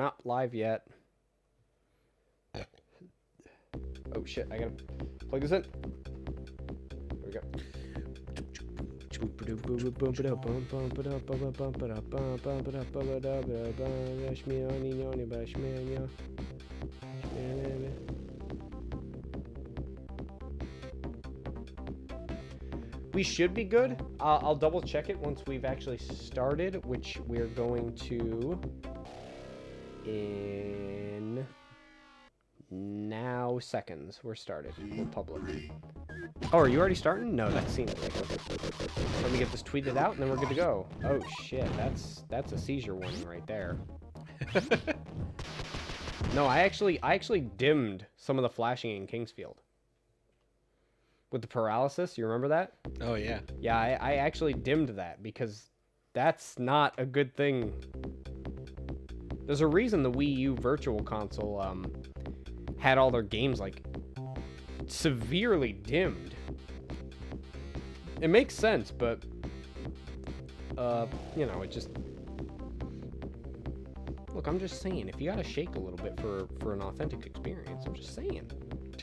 not live yet. Oh shit, I gotta plug this in. There we go. We should be good. I'll double check it once we've actually started, which we're going to in now seconds. We're started. We're public. Oh, are you already starting? No, that seems like it. Let me get this tweeted out, and then we're good to go. Oh shit, that's a seizure warning right there. No, I actually dimmed some of the flashing in Kingsfield. With the paralysis, you remember that? Oh, yeah. Yeah, I actually dimmed that because that's not a good thing. There's a reason the Wii U Virtual Console had all their games, like, severely dimmed. It makes sense, but, you know, it just... Look, I'm just saying, if you gotta shake a little bit for an authentic experience, I'm just saying.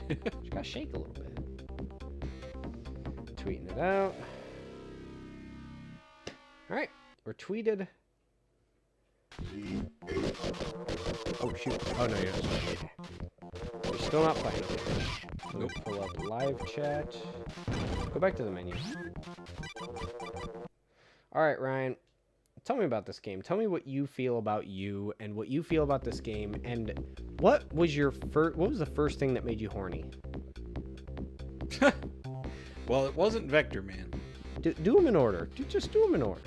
You gotta shake a little bit. Tweeting it out. Alright, we're tweeted. Oh shoot. Oh no, you're still not playing. Okay. Nope. Pull up live chat. Go back to the menu. Alright, Ryan. Tell me about this game. Tell me what you feel about you and what you feel about this game, and what was the first thing that made you horny? Well, it wasn't Vectorman. Do them in order. Just do them in order.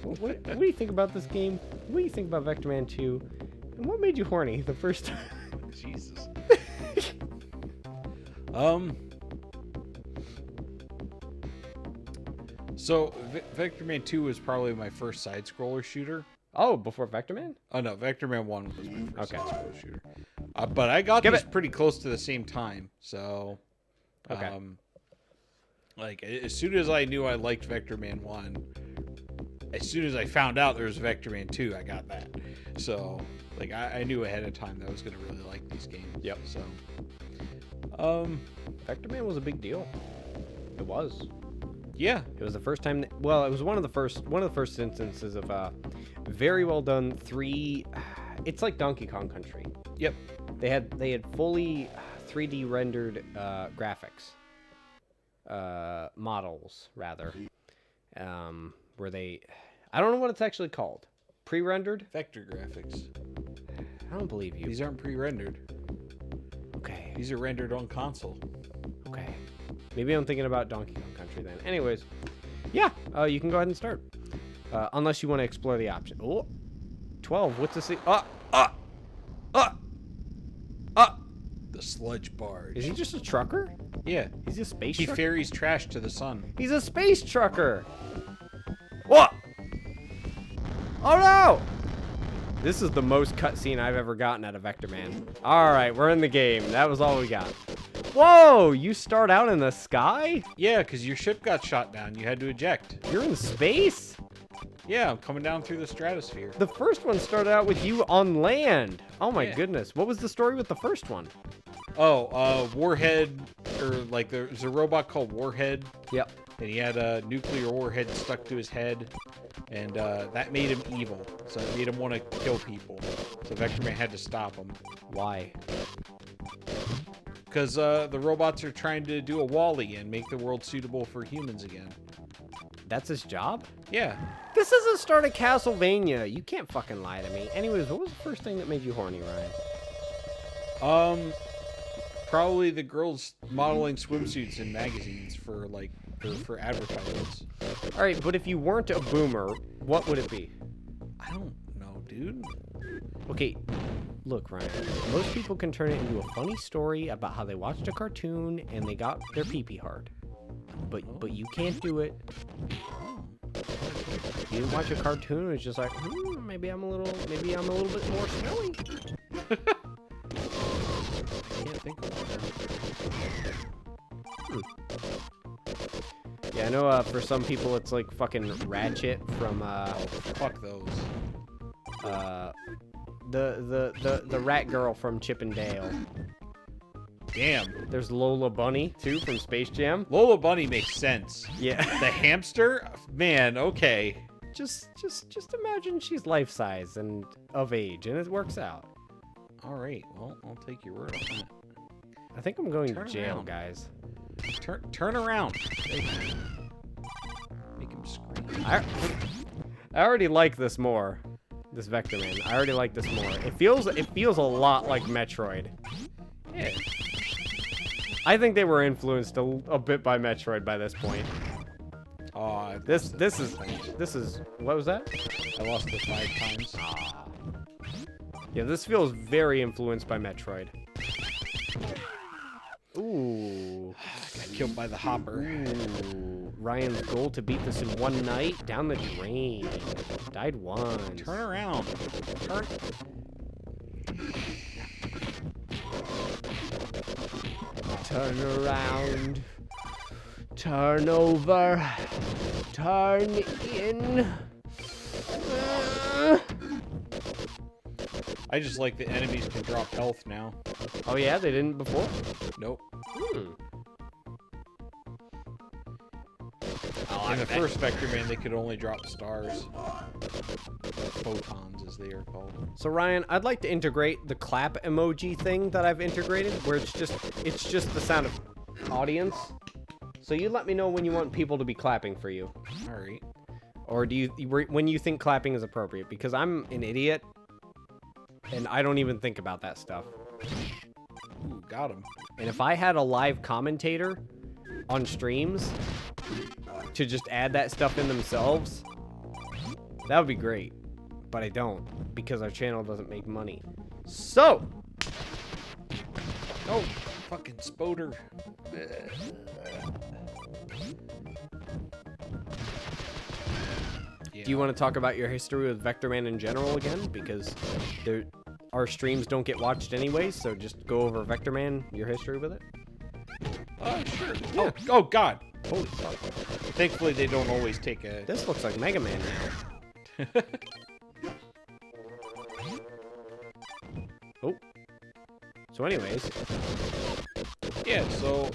What do you think about this game? What do you think about Vectorman 2? And what made you horny the first time? Jesus. So, Vectorman 2 was probably my first side-scroller shooter. Oh, before Vectorman? Oh, no. Vectorman 1 was my first Okay. side-scroller shooter. But I got these pretty close to the same time, so... Okay. Like, as soon as I knew I liked Vectorman 1, as soon as I found out there was Vectorman 2, I got that. So, like, I knew ahead of time that I was going to really like these games. Yep. So, Vectorman was a big deal. It was. Yeah. It was the first time. Well, it was one of the first instances of very well done 3. It's like Donkey Kong Country. Yep. They had fully 3D rendered graphics. Models rather. Where they, I don't know what it's actually called. Pre-rendered? Vector graphics. I don't believe you. These aren't pre-rendered. Okay. These are rendered on console. Okay. Maybe I'm thinking about Donkey Kong Country then. Anyways, yeah, you can go ahead and start. Unless you want to explore the option. Oh, 12. What's this? The sludge barge. Is he just a trucker? Yeah. He's a space He trucker? ferries trash to the sun. He's a space trucker. What? Oh no! This is the most cutscene I've ever gotten out of Vectorman. Alright, we're in the game. That was all we got. Whoa! You start out in the sky? Yeah, because your ship got shot down. You had to eject. You're in space? Yeah, I'm coming down through the stratosphere. The first one started out with you on land. Oh my Yeah. goodness. What was the story with the first one? Oh, Warhead, or like there's a robot called Warhead. Yep. And he had a nuclear warhead stuck to his head, and that made him evil. So it made him want to kill people. So Vectorman had to stop him. Why? Because the robots are trying to do a Wall-E and make the world suitable for humans again. That's his job? Yeah. This is the start of Castlevania. You can't fucking lie to me. Anyways, what was the first thing that made you horny, Ryan? Probably the girls modeling swimsuits in magazines for for advertisements. All right, but if you weren't a boomer, what would it be? I don't know, dude. Okay, look, Ryan. Most people can turn it into a funny story about how they watched a cartoon and they got their pee-pee hard. But you can't do it. You didn't watch a cartoon. It's just like, maybe I'm a little bit more smelly. Can't think of one. Yeah, I know. For some people, it's like fucking Ratchet from Fuck those. the rat girl from Chip and Dale. Damn. There's Lola Bunny too from Space Jam. Lola Bunny makes sense. Yeah. The hamster? Man, okay. Just imagine she's life size and of age, and it works out. All right. Well, I'll take your word on that. I think I'm going Turn to jail, around. guys. Turn around. Make him scream. I already like this more. This Vectorman. I already like this more. It feels a lot like Metroid. Yeah. I think they were influenced a bit by Metroid by this point. Oh, This is what was that? I lost it 5 times. Yeah, this feels very influenced by Metroid. Ooh. Got killed by the hopper. Ooh. Ryan's goal to beat this in one night. Down the drain. Died once. Turn around. Turn around. Turn over. Turn in. I just like the enemies can drop health now. Oh yeah, they didn't before? Nope. Hmm. In the first Vectorman, they could only drop stars. Photons, as they are called. So Ryan, I'd like to integrate the clap emoji thing that I've integrated, where it's just the sound of audience. So you let me know when you want people to be clapping for you, All right. or do you when you think clapping is appropriate? Because I'm an idiot, and I don't even think about that stuff. Ooh, got him. And if I had a live commentator on streams to just add that stuff in themselves, that would be great. But I don't, because our channel doesn't make money. So, Oh, fucking Spoder. do you want to talk about your history with Vectorman in general again? Because our streams don't get watched anyways, so just go over Vectorman, your history with it. Sure. Yeah. Oh, God. Holy fuck. Thankfully, they don't always take a... This looks like Mega Man now. Oh. So anyways, Yeah, so,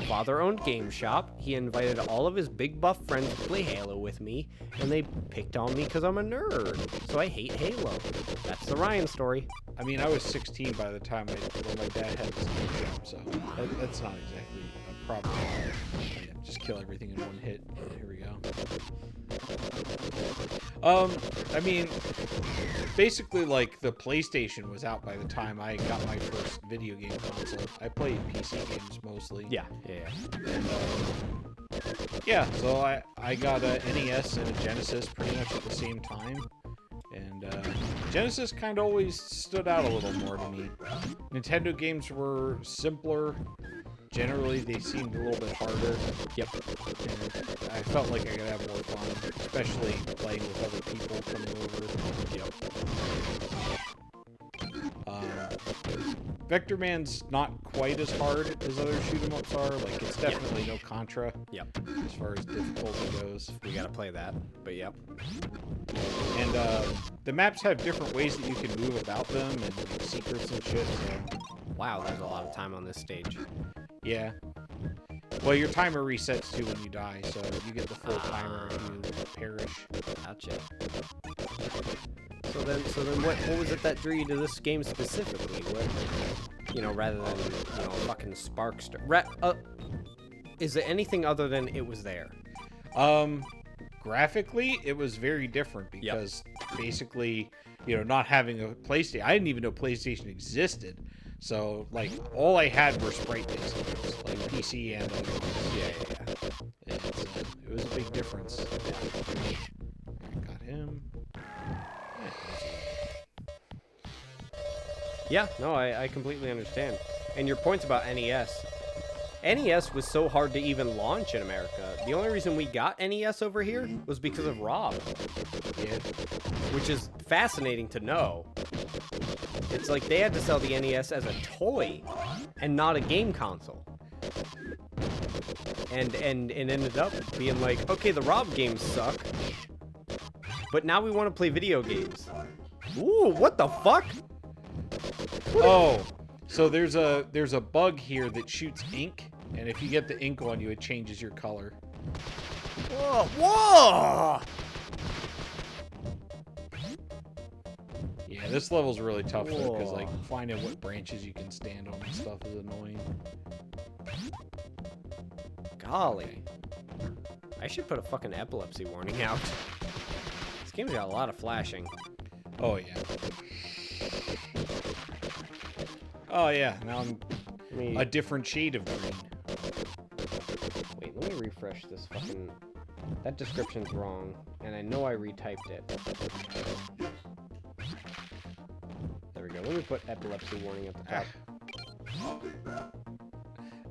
father-owned game shop. He invited all of his big buff friends to play Halo with me, and they picked on me because I'm a nerd. So I hate Halo. That's the Ryan story. I mean, I was 16 by the time when my dad had this game shop, so that's not exactly a problem. Yeah, just kill everything in one hit. Here we go. I mean, basically, like, the PlayStation was out by the time I got my first video game console. I played PC games mostly. Yeah. And, yeah, so I got a NES and a Genesis pretty much at the same time. And Genesis kind of always stood out a little more to me. Nintendo games were simpler. Generally, they seemed a little bit harder. Yep. And I felt like I could have more fun, especially playing with other people coming over. Yep. Vectorman's not quite as hard as other shoot-'em-ups are. Like, it's definitely no Contra. Yep. As far as difficulty goes. We gotta play that, but yep. And the maps have different ways that you can move about them and like, secrets and shit. So Wow, there's a lot of time on this stage. yeah. Well, your timer resets too when you die, so you get the full timer if you perish. Gotcha. So then, what was it that drew you to this game specifically? What, rather than fucking Sparks. Is it anything other than it was there? Graphically, it was very different because basically, not having a PlayStation, I didn't even know PlayStation existed. So, like, all I had were sprite-based games, like PC and other ones. Yeah. It was a big difference. I got him. Yeah, no, I completely understand. And your points about NES. NES was so hard to even launch in America. The only reason we got NES over here was because of Rob. Yeah. Which is fascinating to know. It's like they had to sell the NES as a toy and not a game console. And it ended up being like, okay, the Rob games suck, but now we want to play video games. Ooh, what the fuck? Oh, so there's a bug here that shoots ink, and if you get the ink on you, it changes your color. Whoa! Whoa! Yeah, this level's really tough though, because like finding what branches you can stand on and stuff is annoying. Golly. I should put a fucking epilepsy warning out. This game's got a lot of flashing. Oh yeah. Oh yeah, now I'm a different shade of green. Wait, let me refresh this fucking... That description's wrong, and I know I retyped it. There we go. Let me put epilepsy warning at the top.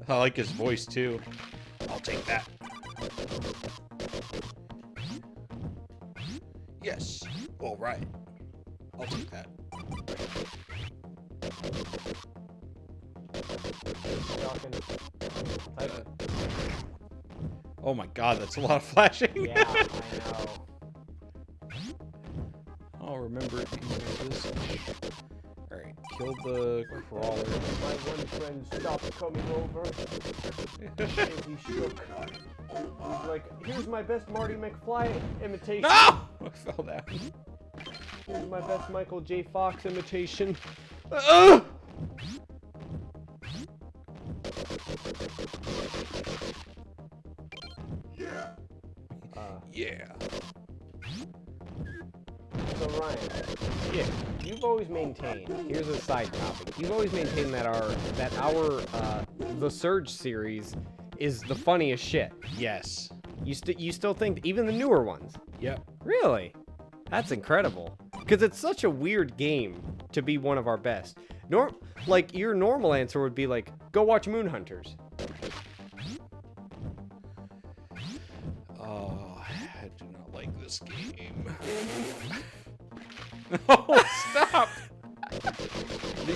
I like his voice too. I'll take that. Yes. All right. I'll take that. Oh my god, that's a lot of flashing. Yeah, I know. I'll remember it. Alright, kill the crawler. My one friend stopped coming over. He shook. He's like, here's my best Marty McFly imitation. No! I fell down. Here's my best Michael J. Fox imitation. Yeah. So Ryan, Yeah. you've always maintained. Here's a side topic. You've always maintained that our the Surge series is the funniest shit. Yes. You still think even the newer ones? Yep. Really? That's incredible. Because it's such a weird game to be one of our best. Like your normal answer would be like, go watch Moon Hunters. Oh, I do not like this game. No, stop!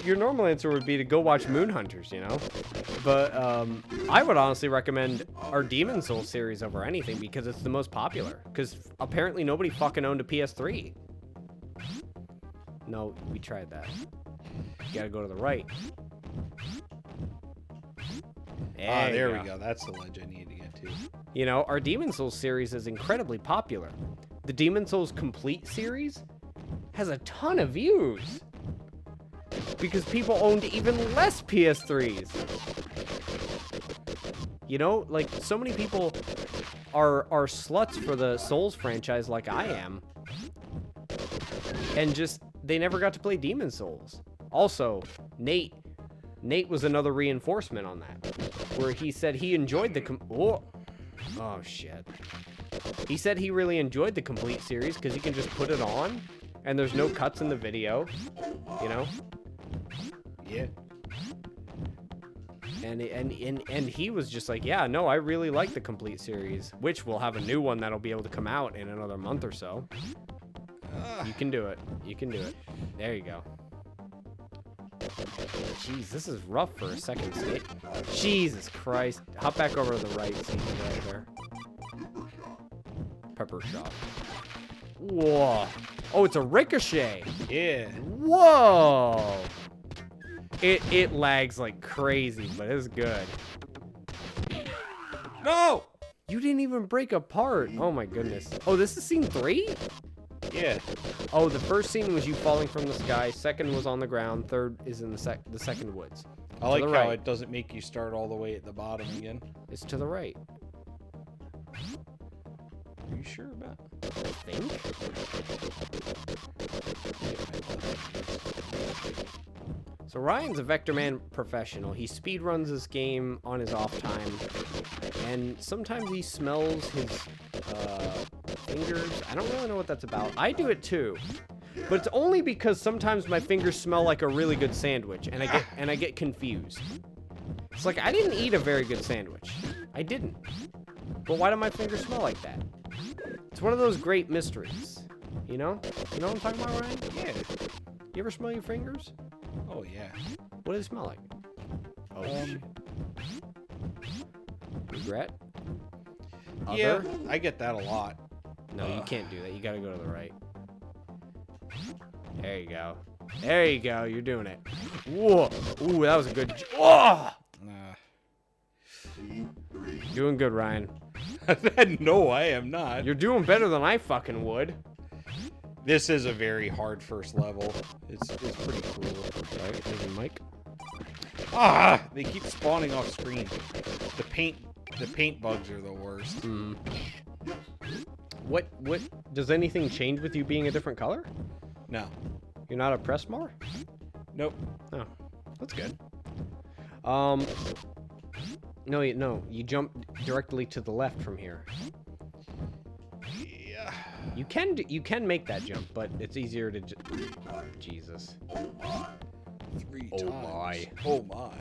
Your normal answer would be to go watch Moon Hunters, you know? But I would honestly recommend our Demon Souls series over anything because it's the most popular. Because apparently nobody fucking owned a PS3. No, we tried that. You gotta go to the right. There we go. That's the ledge I need to get to. You know, our Demon Souls series is incredibly popular. The Demon Souls Complete series has a ton of views. Because people owned even less PS3s. You know, like, so many people are sluts for the Souls franchise like I am. And just, they never got to play Demon Souls. Also, Nate was another reinforcement on that. Where he said he enjoyed the... Oh, shit. He said he really enjoyed the Complete series because he can just put it on and there's no cuts in the video, you know? Yeah. And he was just like, yeah, no, I really like the Complete series, which will have a new one that'll be able to come out in another month or so. You can do it. You can do it. There you go. Jeez, this is rough for a second state. Jesus Christ. Hop back over to the right so you can get there. Pepper shot. Whoa. Oh, it's a ricochet. Yeah. Whoa. It lags like crazy, but it's good. No! You didn't even break apart. Oh my goodness. Oh, this is scene 3? Yeah. Oh, the first scene was you falling from the sky. Second was on the ground. Third is in the second woods. I like the how right. it doesn't make you start all the way at the bottom again. It's to the right. Are you sure about I think. So Ryan's a Vectorman professional. He speedruns this game on his off time. And sometimes he smells his fingers. I don't really know what that's about. I do it too. But it's only because sometimes my fingers smell like a really good sandwich and I get confused. It's like I didn't eat a very good sandwich. I didn't. But why do my fingers smell like that? It's one of those great mysteries. You know? You know what I'm talking about, Ryan? Yeah. You ever smell your fingers? Oh, yeah. What does it smell like? Oh, shit. Regret? Yeah, Other? I get that a lot. No, you can't do that. You gotta go to the right. There you go. There you go. You're doing it. Whoa. Ooh, that was a good... Oh! Doing good, Ryan. No, I am not. You're doing better than I fucking would. This is a very hard first level. It's pretty cool. Right, there's a mic. Ah! They keep spawning off screen. The paint bugs are the worst. Hmm. What does anything change with you being a different color? No. You're not oppressed more? Nope. Oh, that's good. No, you jump directly to the left from here. Yeah. You can make that jump, but it's easier to Jesus. 3 Oh times. my. Oh my.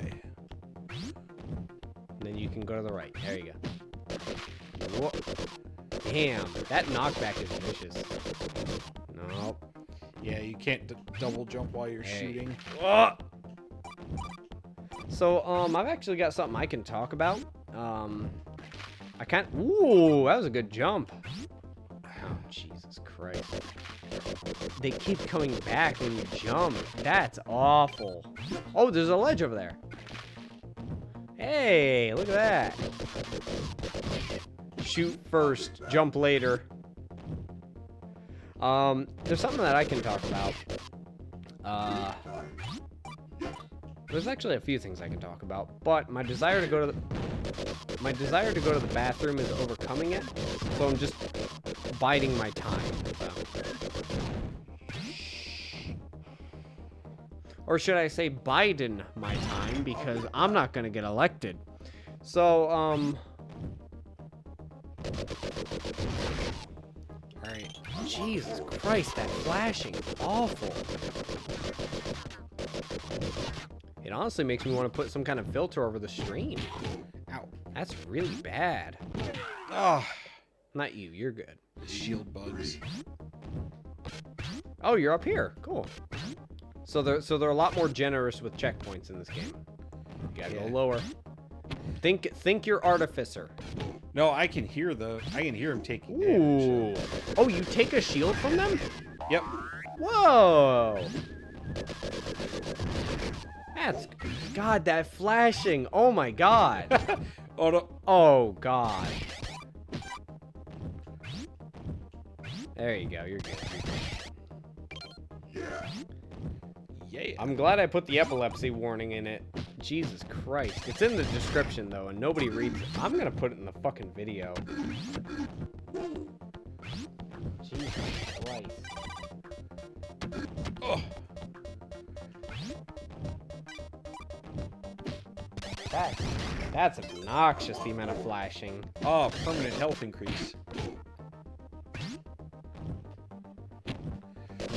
And then you can go to the right. There you go. Whoa. Damn, that knockback is vicious. Nope. Yeah, you can't double jump while you're shooting. Oh! So, I've actually got something I can talk about. I can't... Ooh, that was a good jump. Oh, Jesus Christ. They keep coming back when you jump. That's awful. Oh, there's a ledge over there. Hey, look at that. Shoot first, jump later. There's something that I can talk about. There's actually a few things I can talk about, but my desire to go to the bathroom is overcoming it, so I'm just biding my time. Or should I say Biden my time, because I'm not gonna get elected. So, alright. Jesus Christ, that flashing is awful. It honestly makes me want to put some kind of filter over the stream. Ow. That's really bad. Ah, Not you, you're good. shield bugs. Oh, you're up here. Cool. So they're a lot more generous with checkpoints in this game. You gotta go lower. Think you're Artificer. No, I can hear him taking Ooh. damage. Oh, you take a shield from them? Yep. Whoa. That's... God, that flashing. Oh my god. Oh no. Oh god. There you go. You're good. Yeah. I'm glad I put the epilepsy warning in it. Jesus Christ. It's in the description, though, and nobody reads it. I'm gonna put it in the fucking video. Jesus Christ. Oh. That's obnoxious, the amount of flashing. Oh, permanent health increase.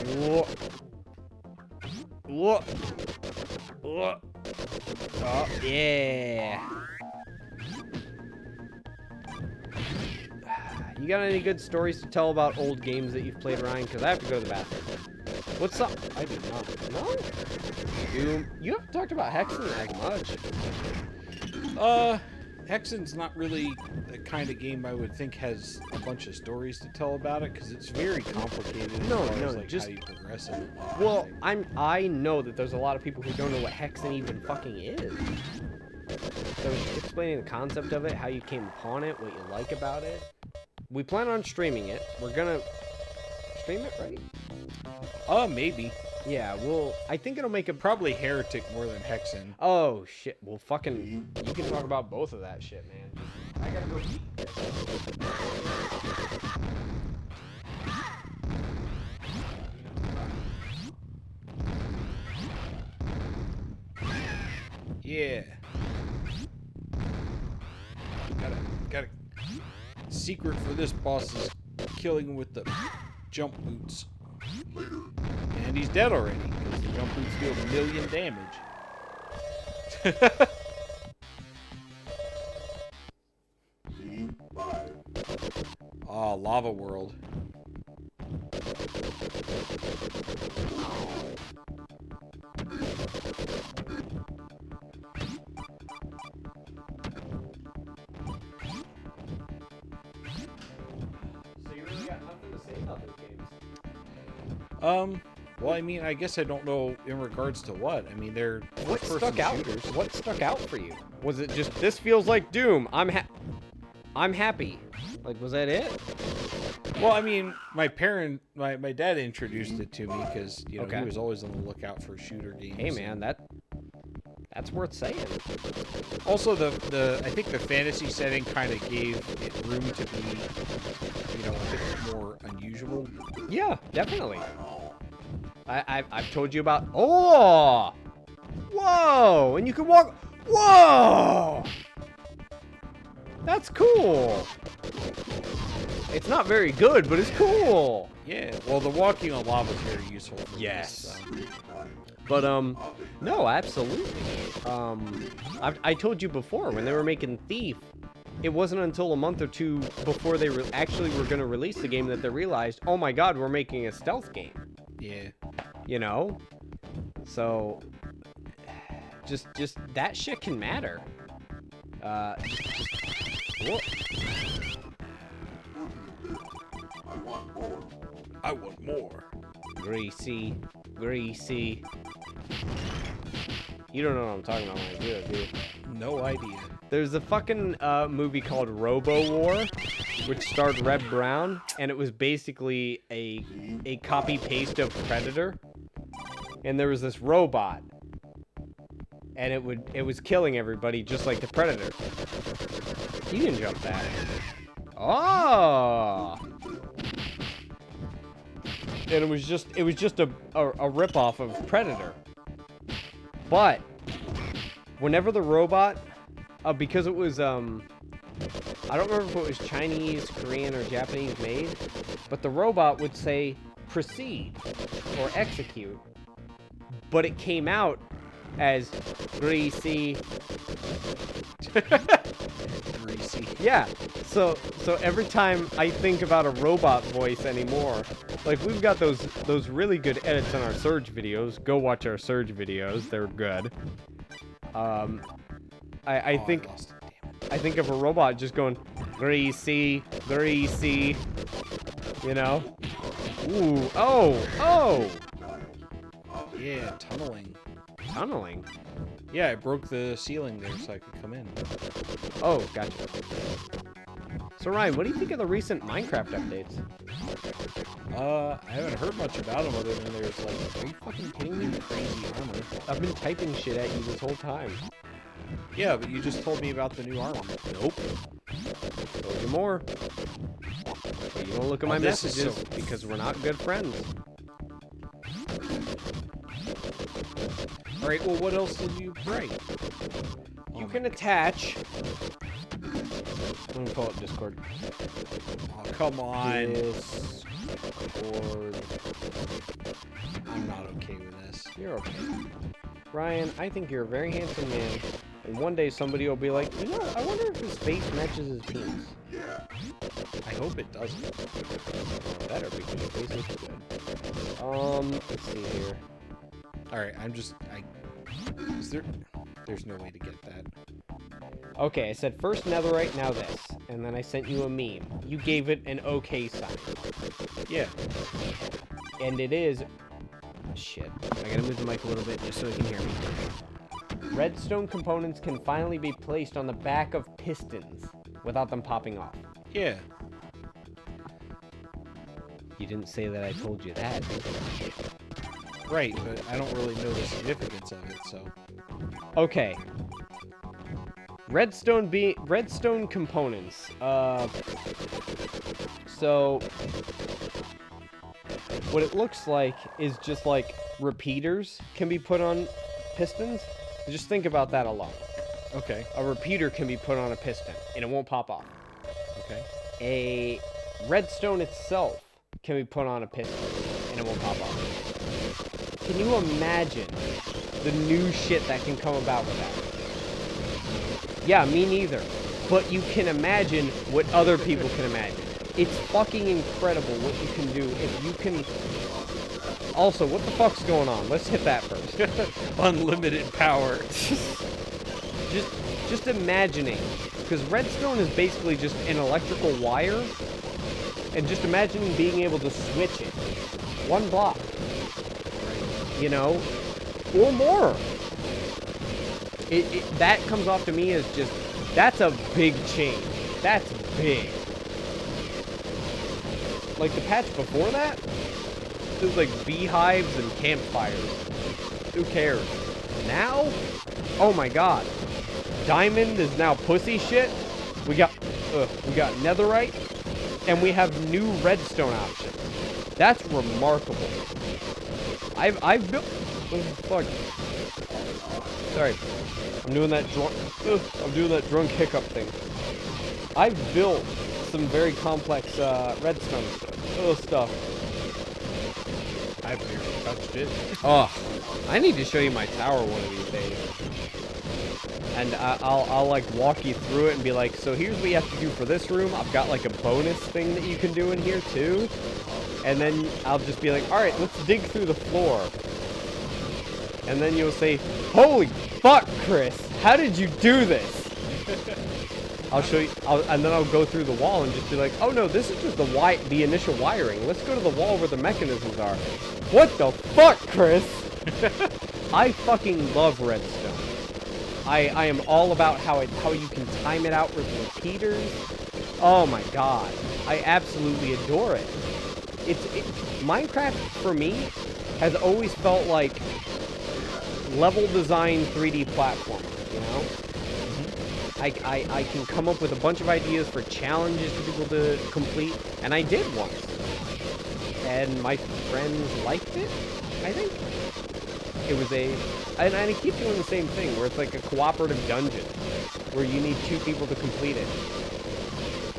Whoa. Whoa. Whoa. Oh, yeah. You got any good stories to tell about old games that you've played, Ryan? Because I have to go to the bathroom. What's up? I do not. No? Doom. You haven't talked about Hexen as much. Hexen's not really the kind of game I would think has a bunch of stories to tell about it, because it's very complicated as far as, like, just how you progress in it. Well, I know that there's a lot of people who don't know what Hexen even fucking is. So explaining the concept of it, how you came upon it, what you like about it. We plan on streaming it. We're gonna stream it, right? Maybe. Yeah, I think it'll make it Probably Heretic more than Hexen. Oh shit. Well, fucking you can talk about both of that shit, man. I gotta go eat. Yeah. Got a secret for this boss is killing him with the jump boots. And he's dead already, because the jump boots deal 1 million damage. Oh, Lava World. So you really got Well, I mean, I guess I don't know in regards to what. I mean, they're What first-person stuck out? shooters. What stuck out for you? Was it just this feels like Doom? I'm happy. Like, was that it? Well, I mean, my dad introduced it to me because he Okay. was always on the lookout for shooter games. Hey man, that's worth saying. Also, I think the fantasy setting kind of gave it room to be, a bit more unusual. Yeah, definitely. I've told you about. Oh, whoa! And you can walk. Whoa! That's cool. It's not very good, but it's cool. Yeah. Well, the walking on lava is very useful. For Yes. This, But no, absolutely. I told you before when they were making Thief, it wasn't until a month or two before they actually were going to release the game that they realized, oh my God, we're making a stealth game. Yeah. So just that shit can matter. Whoa. I want more. Greasy. You don't know what I'm talking about when I do it, do you? No idea. There's a fucking movie called Robo War, which starred Reb Brown, and it was basically a copy paste of Predator. And there was this robot, and it was killing everybody just like the Predator. You can jump that. Oh. And it was just a ripoff of Predator. But whenever the robot, because it was I don't remember if it was Chinese, Korean, or Japanese made, but the robot would say proceed or execute, but it came out as greasy. Greasy. Yeah. So every time I think about a robot voice anymore, like we've got those really good edits on our Surge videos. Go watch our Surge videos; they're good. I think of a robot just going greasy, you know. Ooh, oh. Yeah, tunneling. Yeah, I broke the ceiling there so I could come in. Oh, gotcha. So Ryan, what do you think of the recent Minecraft updates? I haven't heard much about them other than there's like, are you fucking kidding me? Crazy armor. I've been typing shit at you this whole time. Yeah, but you just told me about the new armor. Nope. Told you more. But you don't look at my this is messages so- because we're not good friends. Alright, well, what else did you write? You can attach. Let me pull up Discord. Oh, come on. Discord. I'm not okay with this. You're okay. Ryan, I think you're a very handsome man. And one day somebody will be like, I wonder if his face matches his penis. I hope it doesn't. Better because your face looks good. Let's see here. Alright, there's no way to get that. Okay, I said first netherite, now this. And then I sent you a meme. You gave it an okay sign. Yeah. And it is... Shit. I gotta move the mic a little bit just so you can hear me. Redstone components can finally be placed on the back of pistons without them popping off. Yeah. You didn't say that I told you that, did you? Right, but I don't really know the significance of it, so... Okay. Redstone components. So what it looks like is just like repeaters can be put on pistons. Just think about that alone. Okay. A repeater can be put on a piston and it won't pop off. Okay. A redstone itself can be put on a piston and it won't pop off. Can you imagine the new shit that can come about with that? Yeah, me neither. But you can imagine what other people can imagine. It's fucking incredible what you can do if you can... Also, what the fuck's going on? Let's hit that first. Unlimited power. Just imagining. Because redstone is basically just an electrical wire. And just imagining being able to switch it. One block. you know, or more. That comes off to me as just, that's a big change. That's big. Like the patch before that, it was like beehives and campfires. Who cares? Now, oh my god, diamond is now pussy shit. We got netherite, and we have new redstone options. That's remarkable. I've built. Oh, fuck. Sorry, I'm doing that drunk hiccup thing. I've built some very complex redstone stuff. I've never touched it. Oh, I need to show you my tower one of these days. And I'll like walk you through it and be like, so here's what you have to do for this room. I've got like a bonus thing that you can do in here too. And then I'll just be like, all right, let's dig through the floor. And then you'll say, holy fuck, Chris, how did you do this? I'll show you, and then I'll go through the wall and just be like, oh no, this is just the initial wiring. Let's go to the wall where the mechanisms are. What the fuck, Chris? I fucking love redstone. I am all about how you can time it out with repeaters. Oh my god, I absolutely adore it. Minecraft for me has always felt like level design 3D platformer, you know? I can come up with a bunch of ideas for challenges for people to complete, and I did once. And my friends liked it, I think. It was and I keep doing the same thing, where it's like a cooperative dungeon, where you need 2 people to complete it.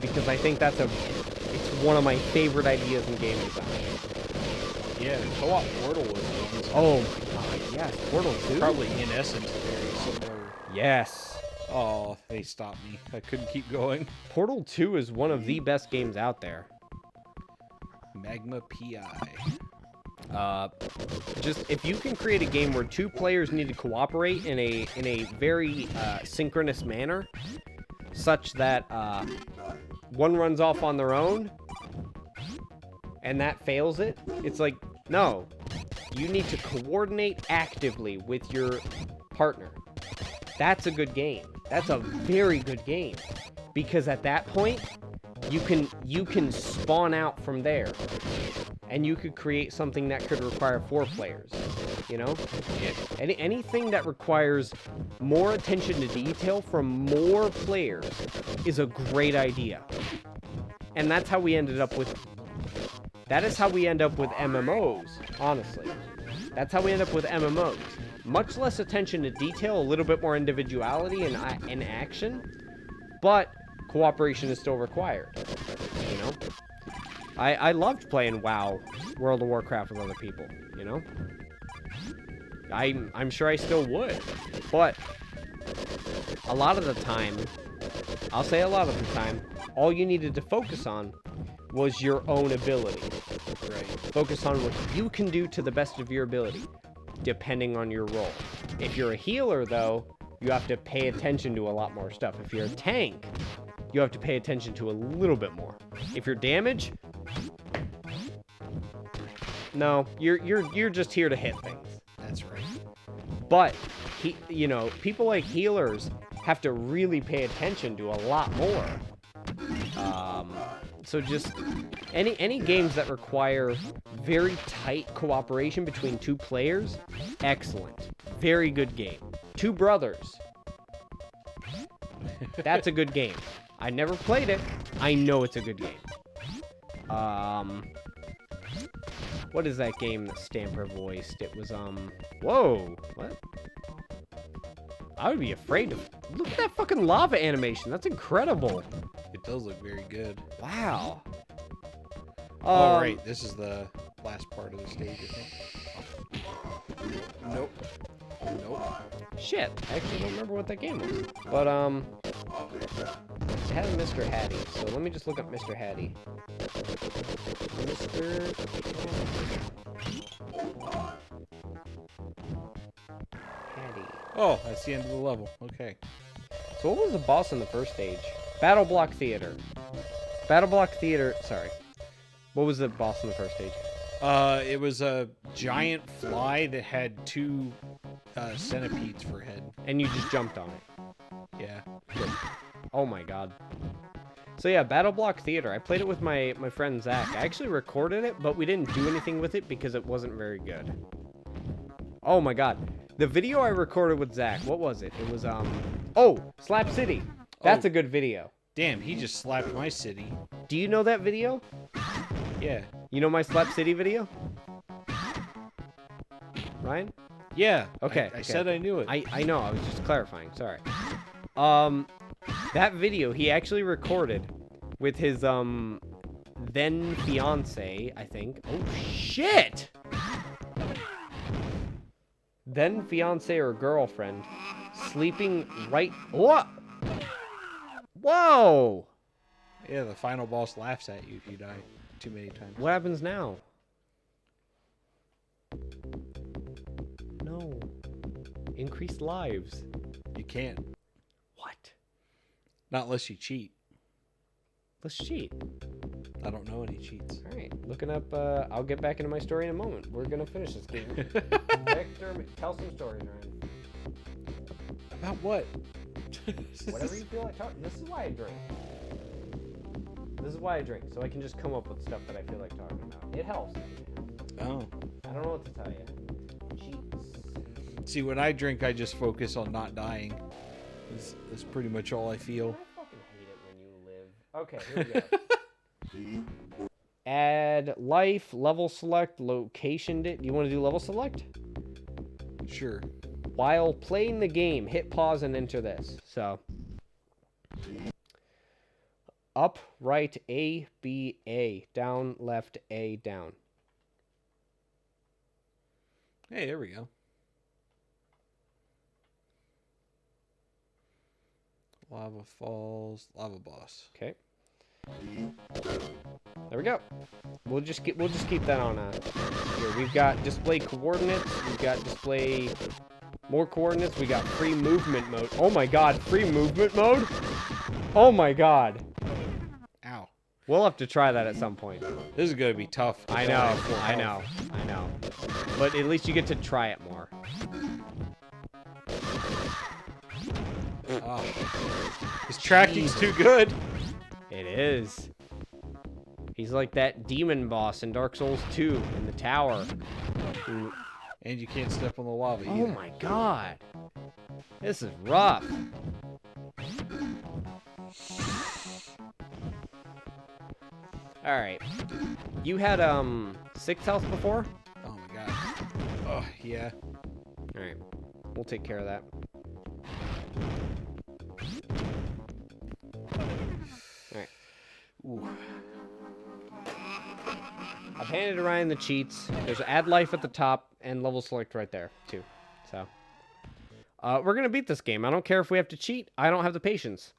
Because I think it's one of my favorite ideas in game design. Yeah, co-op Portal was one. Oh my god, yes, Portal 2? Probably in essence very similar. Yes. Oh, they stopped me. I couldn't keep going. Portal 2 is one of the best games out there. Magma PI. Just if you can create a game where 2 players need to cooperate in a very synchronous manner, such that one runs off on their own and that fails it, it's like, no, you need to coordinate actively with your partner. That's a good game. That's a very good game, because at that point you can spawn out from there, and you could create something that could require 4 players, you know? Yeah. Anything that requires more attention to detail from more players is a great idea. And that's how we ended up with... That is how we end up with MMOs, honestly. That's how we end up with MMOs. Much less attention to detail, a little bit more individuality and action, but cooperation is still required, you know? I loved playing WoW, World of Warcraft, with other people, you know? I'm sure I still would, but a lot of the time, I'll say a lot of the time, all you needed to focus on was your own ability. Right? Focus on what you can do to the best of your ability, depending on your role. If you're a healer, though, you have to pay attention to a lot more stuff. If you're a tank, you have to pay attention to a little bit more. If you're damage, no, you're just here to hit things. That's right. But you know, people like healers have to really pay attention to a lot more. So just any games that require very tight cooperation between 2 players, excellent. Very good game. 2 brothers. That's a good game. I never played it. I know it's a good game. What is that game that Stamper voiced? It was, whoa, what? I would be afraid of... Look at that fucking lava animation. That's incredible. It does look very good. Wow. Oh, right. This is the last part of the stage, I think. Nope. Nope. Shit. I actually don't remember what that game was. But, it had a Mr. Hattie, so let me just look up Mr. Hattie. Mr. Hattie. Oh, that's the end of the level. Okay. So what was the boss in the first stage? Battle Block Theater. Battle Block Theater, sorry. What was the boss in the first stage? It was a giant fly that had two centipedes for a head. And you just jumped on it. Yeah. Oh my god. So yeah, Battle Block Theater. I played it with my friend Zach. I actually recorded it, but we didn't do anything with it because it wasn't very good. Oh my god. The video I recorded with Zach, what was it? It was, oh, Slap City. That's a good video. Damn, he just slapped my city. Do you know that video? Yeah. You know my Slap City video? Ryan? Yeah. Okay. I said I knew it. I know, I was just clarifying, sorry. That video he actually recorded with his, then fiance, I think. Oh, shit! Then fiance or girlfriend sleeping right... What? Whoa! Yeah, the final boss laughs at you if you die too many times. What happens now? No. Increased lives. You can't. What? Not unless you cheat. Let's cheat. I don't know any cheats. All right, looking up. I'll get back into my story in a moment. We're gonna finish this game. Vectorman, tell some stories, Ryan. About what? Whatever you feel like talking. This is why I drink. This is why I drink, so I can just come up with stuff that I feel like talking about. It helps. Oh. I don't know what to tell you. Cheats. See, when I drink, I just focus on not dying. That's pretty much all I feel. I fucking hate it when you live. Okay, here we go. Add life, level select, location. You want to do level select? Sure. While playing the game, hit pause and enter this. So, up, right, A, B, A. Down, left, A, down. Hey, there we go. Lava falls, lava boss. Okay. There we go. We'll just keep that on here. We've got display coordinates. We've got display more coordinates. We got free movement mode. Oh my god, free movement mode? Oh my god. Ow. We'll have to try that at some point. This is gonna be tough. I know. But at least you get to try it more. Oh. His tracking's too good. It is. He's like that demon boss in Dark Souls 2 in the tower. Who... And you can't step on the lava either. Oh my god. This is rough. Alright. You had 6 health before? Oh my god. Oh, yeah. Alright. We'll take care of that. Alright. Ooh. I've handed Ryan the cheats. There's add life at the top and level select right there, too. So, we're going to beat this game. I don't care if we have to cheat. I don't have the patience.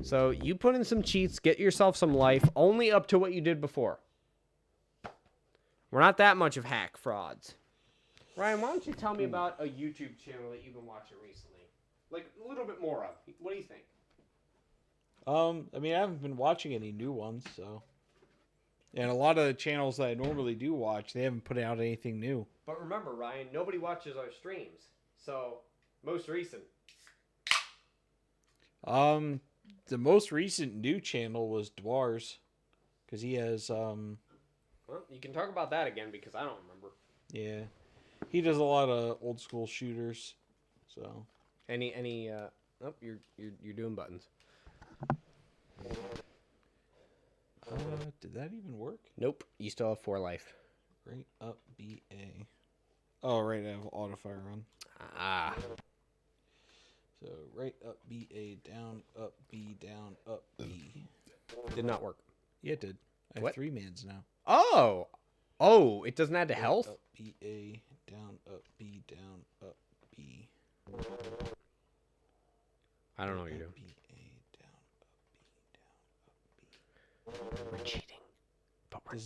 So, you put in some cheats, get yourself some life, only up to what you did before. We're not that much of hack frauds. Ryan, why don't you tell me about a YouTube channel that you've been watching recently? Like, a little bit more of. What do you think? I mean, I haven't been watching any new ones, so. And a lot of the channels that I normally do watch, they haven't put out anything new. But remember, Ryan, nobody watches our streams. So, most recent. The most recent new channel was Dwar's. Because he has, Well, you can talk about that again because I don't remember. Yeah. He does a lot of old school shooters. So. Oh, you're doing buttons. Did that even work? Nope. You still have 4 life. Right up BA. Oh, right. I have auto fire on. Ah. So right up BA, down up B, down up B. Did not work. Yeah, it did. I have 3 mans now. Oh. Oh, it doesn't add to health? Up BA, down up B, down up B. I don't know what you're doing. BA, down up B, down up B. We're cheating. But we're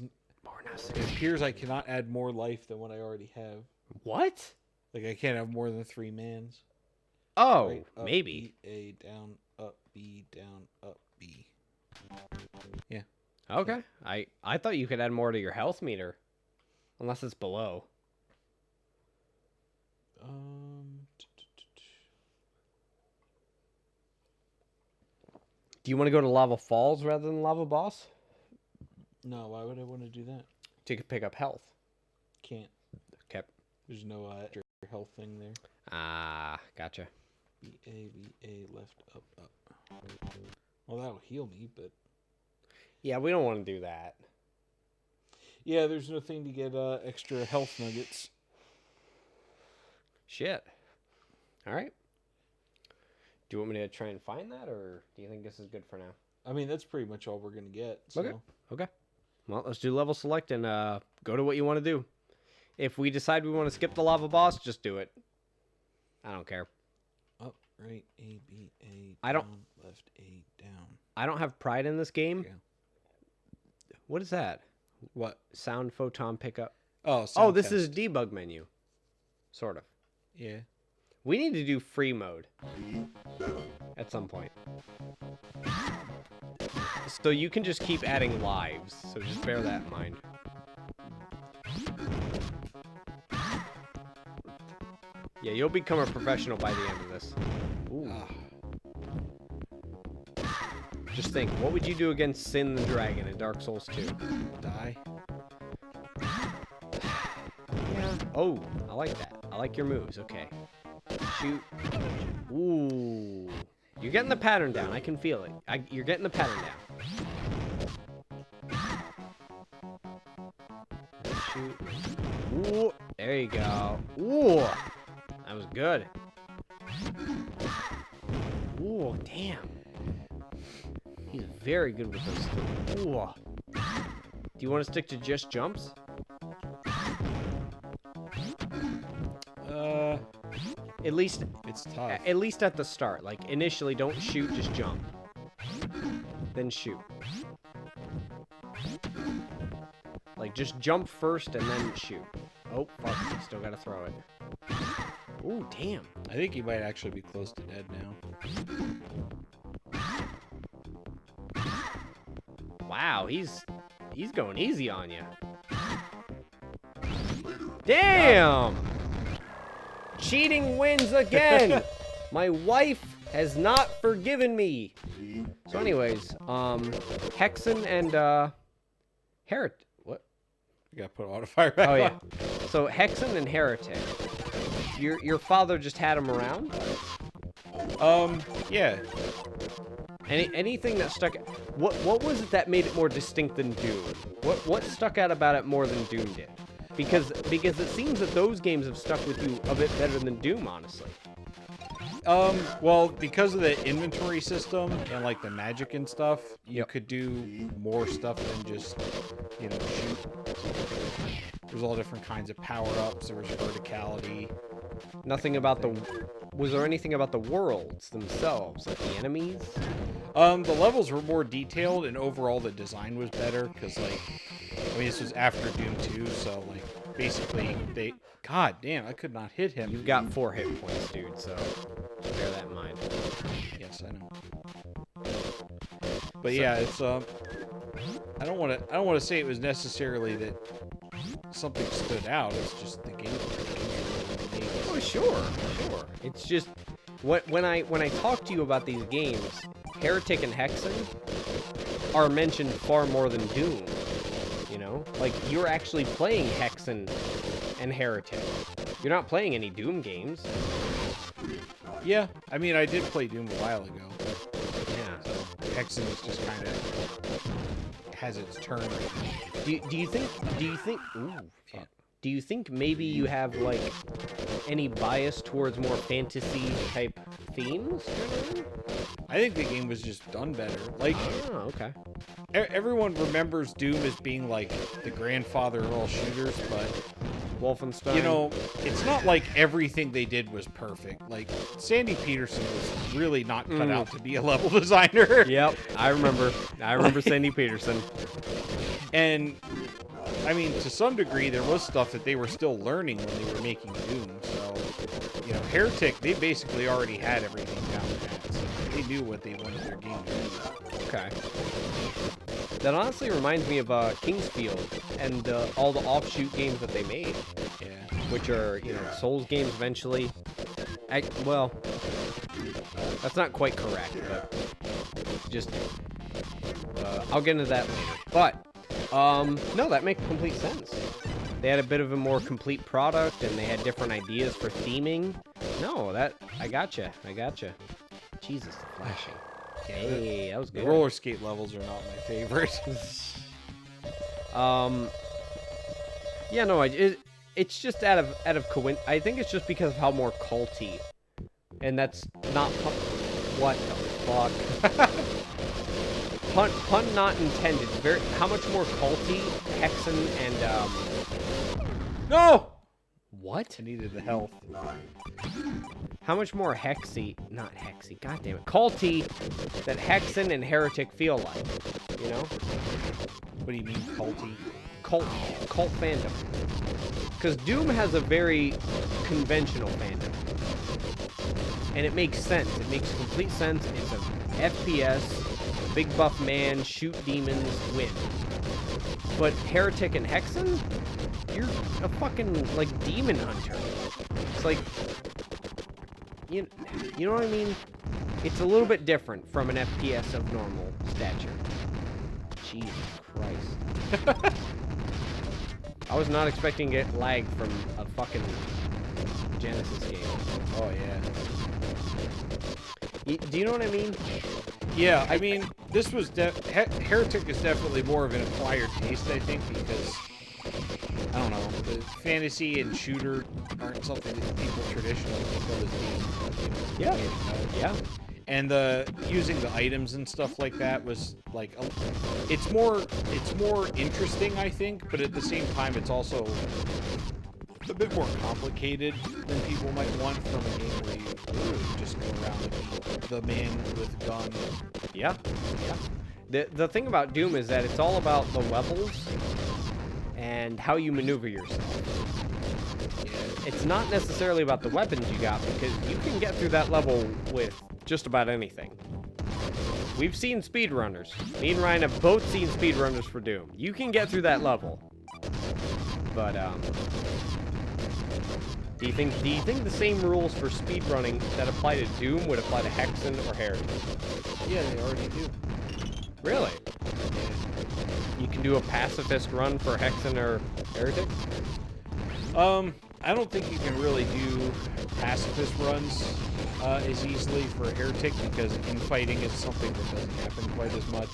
not. It appears I cannot add more life than what I already have. What? Like, I can't have more than 3 mans. Oh, Right up maybe. BA, down up B, down up B. Yeah. Okay. I thought you could add more to your health meter. Unless it's below. Do you want to go to Lava Falls rather than Lava Boss? No, why would I want to do that? To pick up health. Can't. Okay. There's no extra health thing there. Ah, gotcha. B-A, left, up, up. Well, that'll heal me, but... Yeah, we don't want to do that. Yeah, there's no thing to get extra health nuggets. Shit. All right. Do you want me to try and find that, or do you think this is good for now? I mean, that's pretty much all we're going to get. So. Okay. Well, let's do level select and go to what you want to do. If we decide we want to skip the lava boss, just do it. I don't care. Up, right, A, B, A, I don't... down, left, A, down. I don't have pride in this game. Okay. What is that? What? Sound photon pickup. Oh, this is a debug menu. Sort of. Yeah. We need to do free mode at some point. So you can just keep adding lives. So just bear that in mind. Yeah, you'll become a professional by the end of this. Ooh. Just think, what would you do against Sin the Dragon in Dark Souls 2? Die. Yeah. Oh, I like that. I like your moves. Okay. Shoot. Ooh. You're getting the pattern down. I can feel it. You're getting the pattern down. Shoot. Ooh. There you go. Ooh. That was good. Ooh, damn. He's very good with those. Ooh. Do you want to stick to just jumps? At least it's tough. At least at the start. Like, initially, don't shoot, just jump. Then shoot. Like, just jump first and then shoot. Oh, fuck. Still gotta throw it. Ooh, damn. I think he might actually be close to dead now. Wow, he's going easy on you. Damn! Cheating wins again! My wife has not forgiven me. So anyways, Hexen and, Heretic. What? You gotta put autofire back on. Yeah. So Hexen and Heretic. Your father just had him around? Yeah. Anything that stuck... What was it that made it more distinct than Doom? What stuck out about it more than Doom did? Because it seems that those games have stuck with you a bit better than Doom, honestly. Well, because of the inventory system and like the magic and stuff, you could do more stuff than just, you know, shoot. There's all different kinds of power-ups. There was verticality. Nothing about the... Was there anything about the worlds themselves, like the enemies? The levels were more detailed, and overall the design was better, because, like, I mean, this was after Doom 2, so, like, basically, they... God damn, I could not hit him. You've got 4 hit points, dude, so bear that in mind. Yes, I know. But yeah, it's, I don't want to say it was necessarily that something stood out, it's just the game. Oh, sure. It's just... When I talk to you about these games, Heretic and Hexen are mentioned far more than Doom, you know? Like, you're actually playing Hexen and Heretic. You're not playing any Doom games. Yeah, I mean, I did play Doom a while ago. Yeah. So, Hexen is just kind of... has its turn right now. Do you think... Ooh, fuck. Do you think maybe you have, like, any bias towards more fantasy-type themes? I think the game was just done better. Like, oh, okay. Everyone remembers Doom as being, like, the grandfather of all shooters, but... Wolfenstein. You know, it's not like everything they did was perfect. Like, Sandy Peterson was really not cut out to be a level designer. Yep, I remember. Sandy Peterson. And... I mean, to some degree, there was stuff that they were still learning when they were making Doom, so, you know, Heretic, they basically already had everything down pat, so they knew what they wanted their game to be. Okay. That honestly reminds me of Kingsfield and all the offshoot games that they made, Yeah. which are, you know, Souls games eventually. Well, that's not quite correct, but just I'll get into that later. But no, that makes complete sense. They had a bit of a more complete product, and they had different ideas for theming. No, I gotcha. Jesus, the flashing. Hey, that was The good. roller skate levels are not my favorite. Yeah, no, it's just out of coincidence. I think it's just because of how more culty, and that's not what the fuck. Pun not intended. How much more culty, Hexen, and No! what? I needed the health. How much more not hexy, goddamn it, culty that Hexen and Heretic feel like, you know? What do you mean, culty? Cult fandom. Because Doom has a very conventional fandom. And it makes sense. It makes complete sense. It's a FPS, big buff man, shoot demons, win. But Heretic and Hexen? You're a fucking, like, demon hunter. It's like... You know what I mean? It's a little bit different from an FPS of normal stature. Jesus Christ. I was not expecting to get lag from a fucking Genesis game. Oh, yeah. Do you know what I mean? Yeah, I mean, this was... Heretic is definitely more of an acquired taste, I think, because... I don't know, the fantasy and shooter aren't something that people traditionally think of as being, Yeah. And using the items and stuff like that was like, it's more interesting, I think, but at the same time, it's also a bit more complicated than people might want from a game where you just go around and be the man with a gun. Yeah. The thing about Doom is that it's all about the levels and how you maneuver yourself. It's not necessarily about the weapons you got, because you can get through that level with just about anything. We've seen speedrunners. Me and Ryan have both seen speedrunners for Doom. You can get through that level. But, do you think the same rules for speedrunning that apply to Doom would apply to Hexen or Heretic? Yeah, they already do. Really? You can do a pacifist run for Hexen or Heretic? I don't think you can really do pacifist runs as easily for Heretic, because infighting is something that doesn't happen quite as much.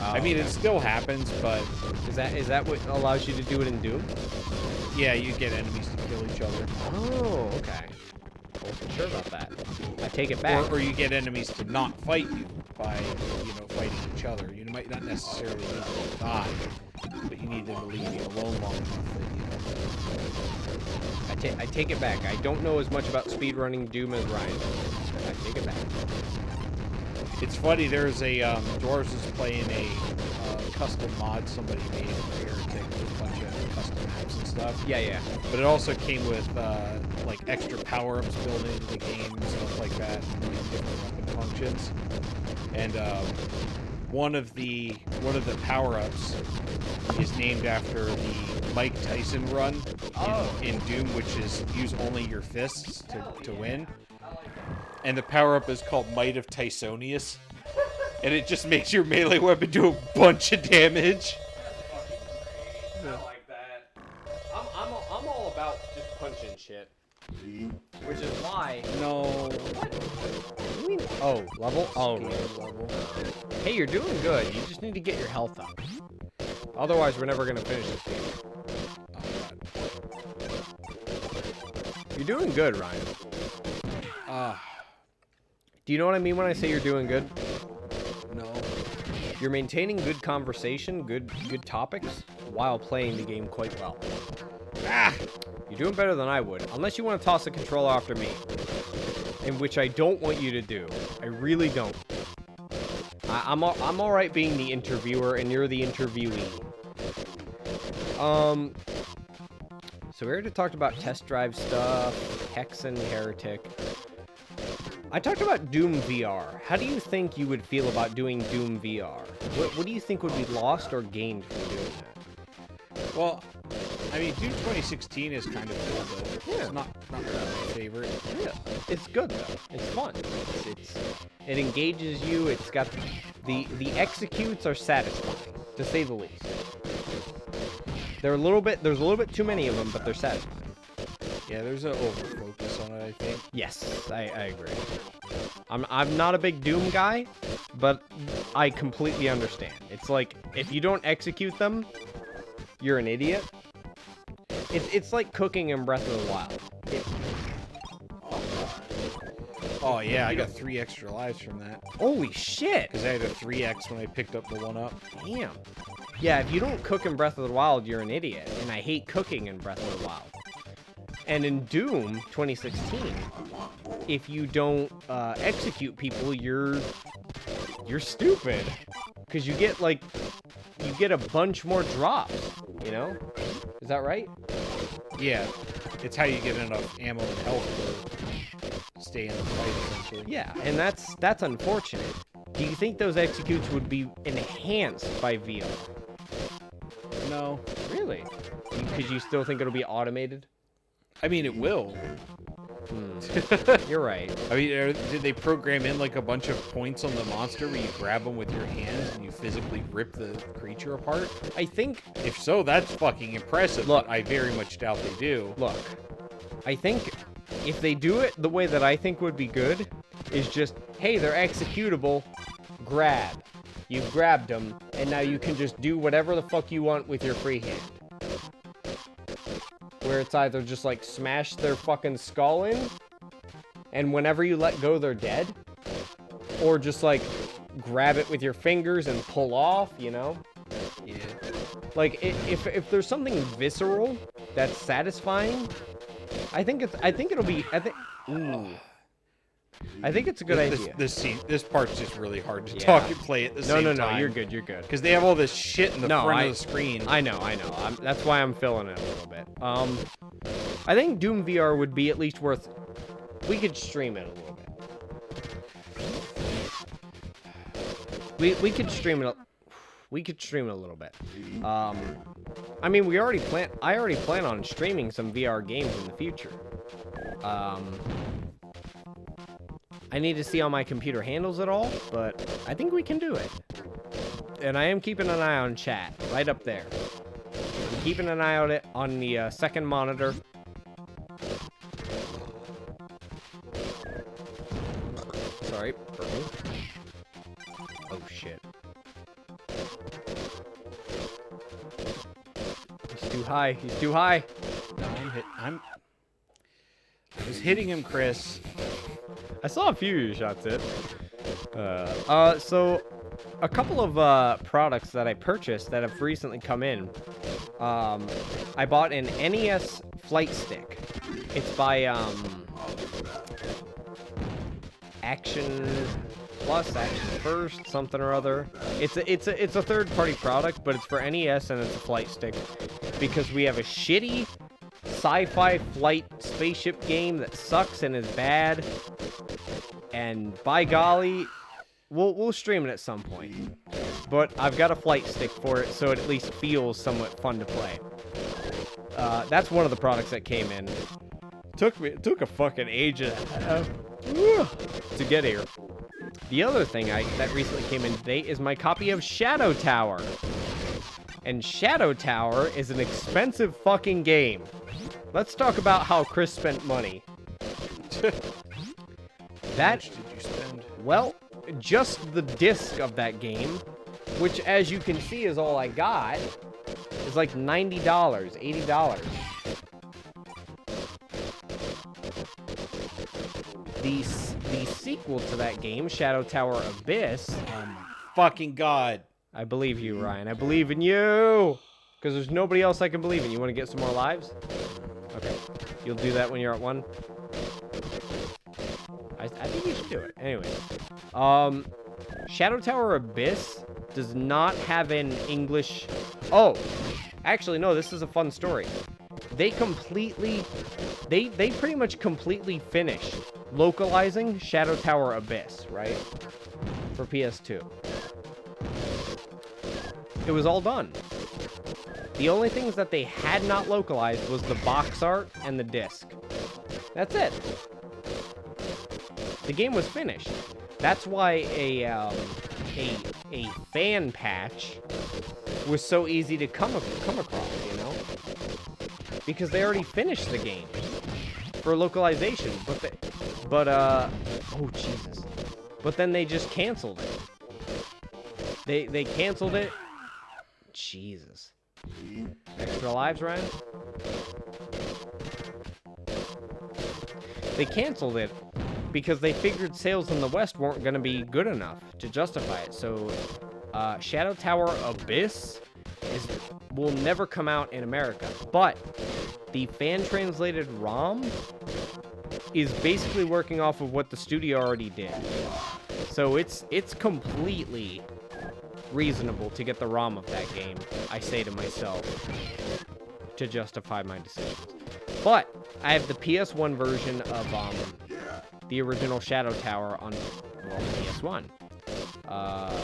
I mean, it still happens, but... Is that what allows you to do it in Doom? Yeah, you get enemies to kill each other. Oh, okay. I wasn't sure about that. I take it back. Or you get enemies to not fight you by, fighting each other. You might not necessarily need them to die, but you need them to leave you alone long enough that, I take it back. I don't know as much about speedrunning Doom as Ryan. I take it back. It's funny, there's a, Dwarves is playing a custom mod somebody made for Heretic with a bunch of custom maps and stuff. Yeah. But it also came with, like, extra power-ups built into the game and stuff like that, and different weapon functions. And, one of the power-ups is named after the Mike Tyson run in Doom, which is use only your fists to win. And the power-up is called Might of Tysonius. And it just makes your melee weapon do a bunch of damage. I like that. I'm all about just punching shit. Which is why... No. What do you mean? Oh, level? Oh, Level. hey, you're doing good. You just need to get your health up. Otherwise, we're never going to finish this game. You're doing good, Ryan. Do you know what I mean when I say you're doing good? No. You're maintaining good conversation, good topics, while playing the game quite well. You're doing better than I would, unless you want to toss the controller after me. In which I don't want you to do. I really don't. I'm alright being the interviewer, and you're the interviewee. So we already talked about test drive stuff, Hexen, Heretic. I talked about Doom VR. How do you think you would feel about doing Doom VR? What do you think would be lost or gained from doing that? Well, I mean, Doom 2016 is kind of cool, though. Yeah. It's not really my favorite. Yeah, it's good though. It's fun. It engages you. It's got the executes are satisfying, to say the least. There's a little bit too many of them, but they're satisfying. Yeah, there's an over-focus on it, I think. Yes, I agree. I'm not a big Doom guy, but I completely understand. It's like, if you don't execute them, you're an idiot. It's like cooking in Breath of the Wild. Oh, yeah, I got 3 extra lives from that. Holy shit! Because I had a 3x when I picked up the 1-up. Damn. Yeah, if you don't cook in Breath of the Wild, you're an idiot. And I hate cooking in Breath of the Wild. And in Doom 2016, if you don't execute people, you're stupid. Because you get a bunch more drops, you know? Is that right? Yeah, it's how you get enough ammo and health to stay in the fight, essentially. Yeah, and that's unfortunate. Do you think those executes would be enhanced by VR? No. Really? Because you still think it'll be automated? I mean, it will. You're right. I mean, did they program in like a bunch of points on the monster where you grab them with your hands and you physically rip the creature apart? I think... If so, that's fucking impressive. Look, but I very much doubt they do. Look, I think if they do it the way that I think would be good, is just, hey, they're executable, grab. You've grabbed them, and now you can just do whatever the fuck you want with your free hand. Where it's either just like smash their fucking skull in, and whenever you let go, they're dead. Or just like grab it with your fingers and pull off, you know? Yeah. Like, if there's something visceral that's satisfying, I think it's a good idea. This part's just really hard to talk and play at the same time. No, you're good. Because they have all this shit in the front of the screen. I know. That's why I'm filling it a little bit. I think Doom VR would be at least worth... We could stream it a little bit. We could stream it. We could stream it a little bit. I mean, I already plan on streaming some VR games in the future. I need to see how my computer handles it all, but I think we can do it. And I am keeping an eye on chat, right up there. I'm keeping an eye on it on the second monitor. Sorry, burping. Oh shit. He's too high. He's too high. No, I was hitting him, Chris. I saw a few shots hit. So a couple of products that I purchased that have recently come in. I bought an NES flight stick. It's by Action Plus, Action First, something or other. It's a third-party product, but it's for NES and it's a flight stick because we have a shitty sci-fi flight spaceship game that sucks and is bad. And by golly, we'll stream it at some point. But I've got a flight stick for it, so it at least feels somewhat fun to play. That's one of the products that came in. It took a fucking age to get here. The other thing that recently came in today is my copy of Shadow Tower. And Shadow Tower is an expensive fucking game. Let's talk about how Chris spent money. How much did you spend? Well, just the disc of that game, which as you can see is all I got, is like $90, $80. The sequel to that game, Shadow Tower Abyss. Oh my fucking god. I believe you, Ryan. I believe in you! Because there's nobody else I can believe in. You want to get some more lives? Okay. You'll do that when you're at 1? I think you should do it. Anyway. Shadow Tower Abyss does not have an English... Oh! Actually, no, this is a fun story. they pretty much completely finished localizing Shadow Tower Abyss, right? For PS2. It was all done. The only things that they had not localized was the box art and the disc. That's it. The game was finished. That's why a fan patch was so easy to come across, you know? Because they already finished the game for localization, oh Jesus. But then they just canceled it. They canceled it. Jesus. Extra lives, Ryan? They canceled it because they figured sales in the West weren't going to be good enough to justify it. So, Shadow Tower Abyss will never come out in America. But the fan-translated ROM is basically working off of what the studio already did. So it's completely reasonable to get the ROM of that game, I say to myself, to justify my decisions. But I have the PS1 version of the original Shadow Tower on, well, PS1.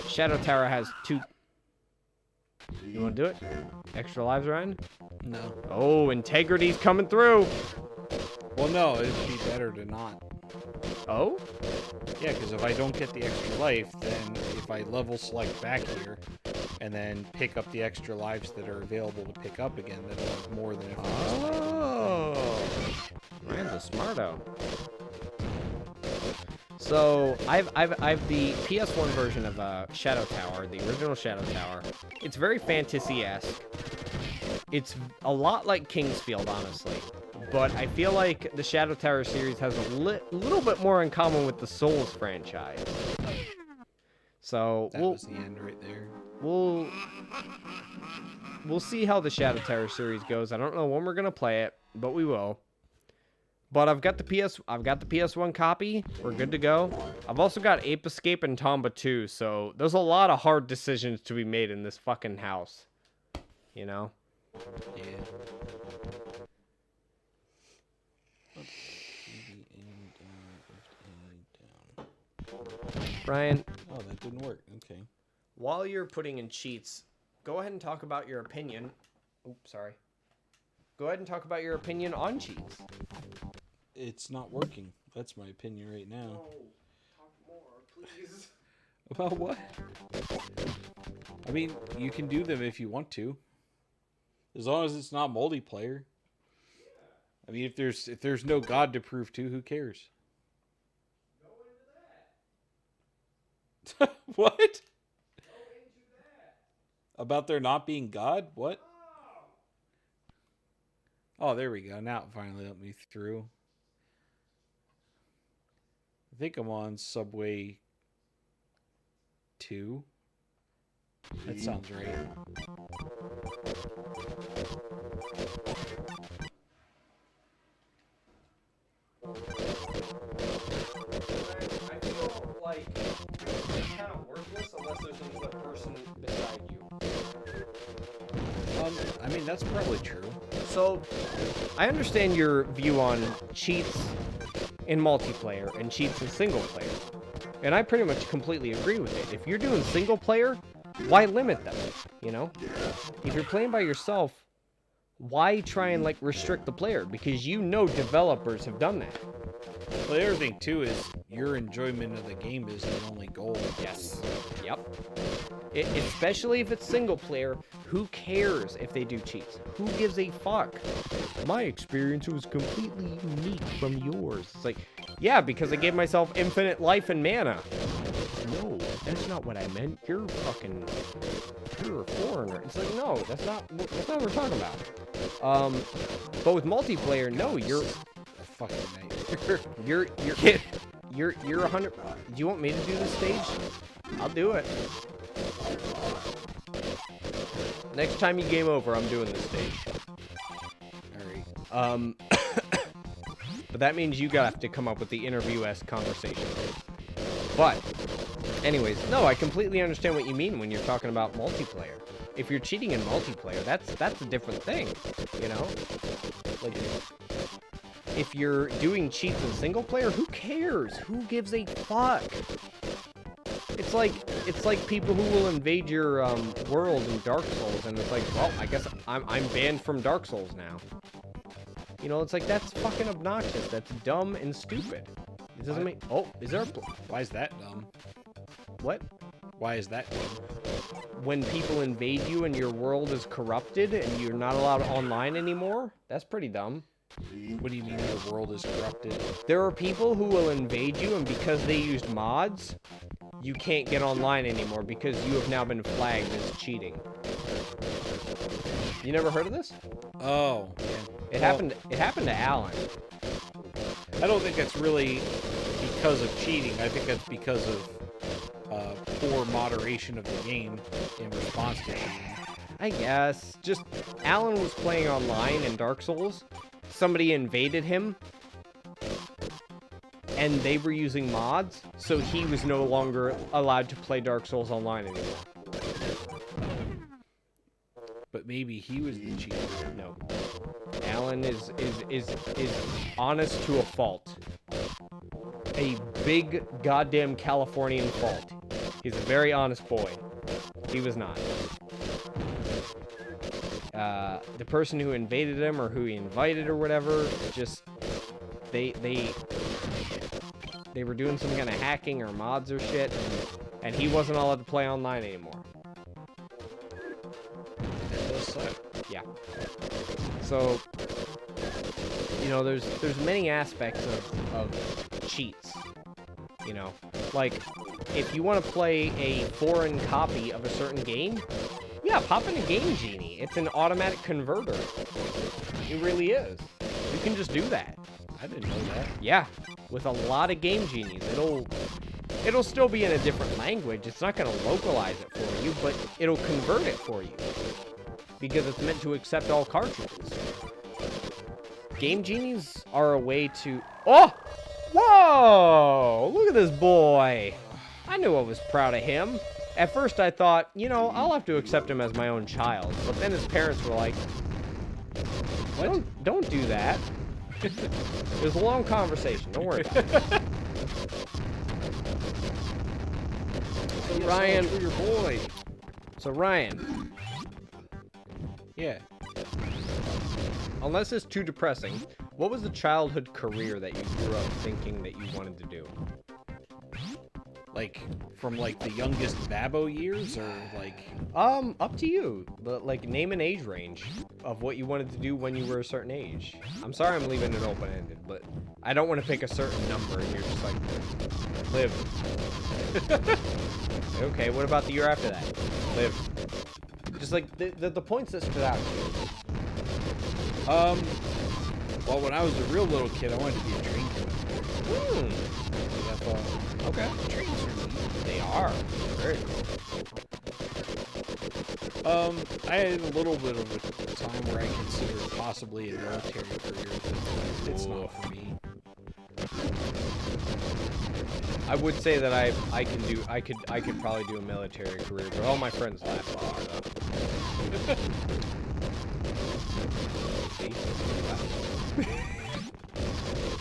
Shadow Tower has 2... You want to do it? Extra lives, Ryan? No. Oh, integrity's coming through! Well, no, it'd be better to not. Oh? Yeah, because if I don't get the extra life, then if I level select back here, and then pick up the extra lives that are available to pick up again, then I'll have more than if I just Oh! Ryan's a smarto. So, I've the PS1 version of Shadow Tower, the original Shadow Tower. It's very fantasy-esque. It's a lot like Kingsfield, honestly. But I feel like the Shadow Tower series has a little bit more in common with the Souls franchise. So, that was the end right there. We'll see how the Shadow Tower series goes. I don't know when we're gonna play it, but we will. But I've got the PS1 copy. We're good to go. I've also got Ape Escape and Tomba 2, so there's a lot of hard decisions to be made in this fucking house. You know? Yeah. Ryan. Oh, that didn't work. Okay. While you're putting in cheats, go ahead and talk about your opinion. Oops, sorry. Go ahead and talk about your opinion on cheats. It's not working. That's my opinion right now. No, talk more, please. About what? I mean, you can do them if you want to. As long as it's not multiplayer. I mean, if there's no God to prove to, who cares? Go into that. What? Go into that. About there not being God? What? Oh, there we go. Now it finally let me through. I think I'm on Subway 2. That sounds right. I feel like it's kind of worthless unless there's another person beside you. I mean, that's probably true. So, I understand your view on cheats in multiplayer and cheats in single player. And I pretty much completely agree with it. If you're doing single player, why limit them? You know? If you're playing by yourself, why try and, like, restrict the player? Because you know developers have done that. Well, the other thing, too, is your enjoyment of the game is the only goal. Yes. Yep. Especially if it's single player, who cares if they do cheats? Who gives a fuck? My experience was completely unique from yours. It's like, yeah, because I gave myself infinite life and mana. No, that's not what I meant. You're a foreigner. It's like, no, that's not what we're talking about. But with multiplayer, no, you're a fucking nightmare. You're 100. Do you want me to do this stage? I'll do it. Next time you game over, I'm doing this stage. Alright. But that means you have to come up with the interview-esque conversation. But, anyways, no, I completely understand what you mean when you're talking about multiplayer. If you're cheating in multiplayer, that's a different thing, you know? Like, if you're doing cheats in single player, who cares? Who gives a fuck? It's like people who will invade your world in Dark Souls, and it's like, well, I guess I'm banned from Dark Souls now. You know, it's like, that's fucking obnoxious. That's dumb and stupid. It doesn't make... Oh, is there a... Why is that dumb? What? Why is that dumb? When people invade you and your world is corrupted and you're not allowed online anymore, that's pretty dumb. What do you mean your world is corrupted? There are people who will invade you, and because they used mods, you can't get online anymore because you have now been flagged as cheating. You never heard of this? Oh, yeah. It happened to Alan. I don't think that's really because of cheating. I think that's because of poor moderation of the game in response to cheating. I guess. Just, Alan was playing online in Dark Souls. Somebody invaded him, and they were using mods, so he was no longer allowed to play Dark Souls online anymore. But maybe he was the cheater. No. Alan is honest to a fault. A big goddamn Californian fault. He's a very honest boy. He was not. The person who invaded him, or who he invited or whatever, just they were doing some kind of hacking or mods or shit, and he wasn't allowed to play online anymore. That does suck. Yeah. So, you know, there's many aspects of cheats. You know, like, if you want to play a foreign copy of a certain game, yeah, pop in a Game Genie. It's an automatic converter. It really is. You can just do that. I didn't know that. Yeah, with a lot of Game Genies. It'll still be in a different language. It's not going to localize it for you, but it'll convert it for you. Because it's meant to accept all cartridges. Game Genies are a way to... Oh! Whoa! Look at this boy! I knew I was proud of him. At first I thought, you know, I'll have to accept him as my own child. But then his parents were like, don't do that. It was a long conversation. Don't worry about it. So Ryan... For your boy. So Ryan... Yeah. Unless it's too depressing, what was the childhood career that you grew up thinking that you wanted to do? Like, from, like, the youngest Babbo years, or, like... Up to you. But, like, name an age range of what you wanted to do when you were a certain age. I'm sorry I'm leaving it open-ended, but I don't want to pick a certain number and you're just like, live. Okay, what about the year after that? Live. Just, like, the points that stood out to you. Well, when I was a real little kid, I wanted to be a train conductor. Okay. Trains are neat. They are. Very cool. I had a little bit of a time where I considered possibly a military career, but it's not for me. I would say that I could probably do a military career, but all my friends laugh at me, though. See?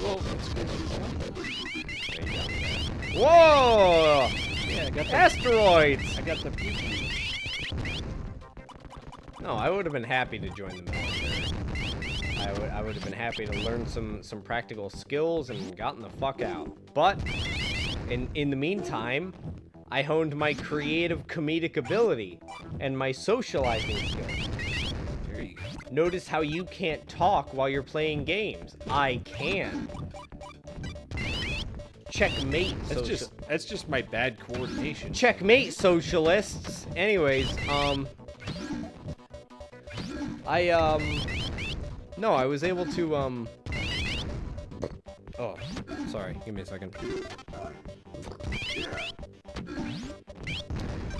Well, it's good to be funny. Whoa! Yeah, I got the Asteroids! I got the pew-pew. No, I would have been happy to join the military. I would have been happy to learn some practical skills and gotten the fuck out. But in the meantime, I honed my creative comedic ability and my socializing skills. There you go. Notice how you can't talk while you're playing games. I can. Checkmate. That's just my bad coordination. Checkmate, socialists. Anyways, no, I was able to, oh, sorry, give me a second.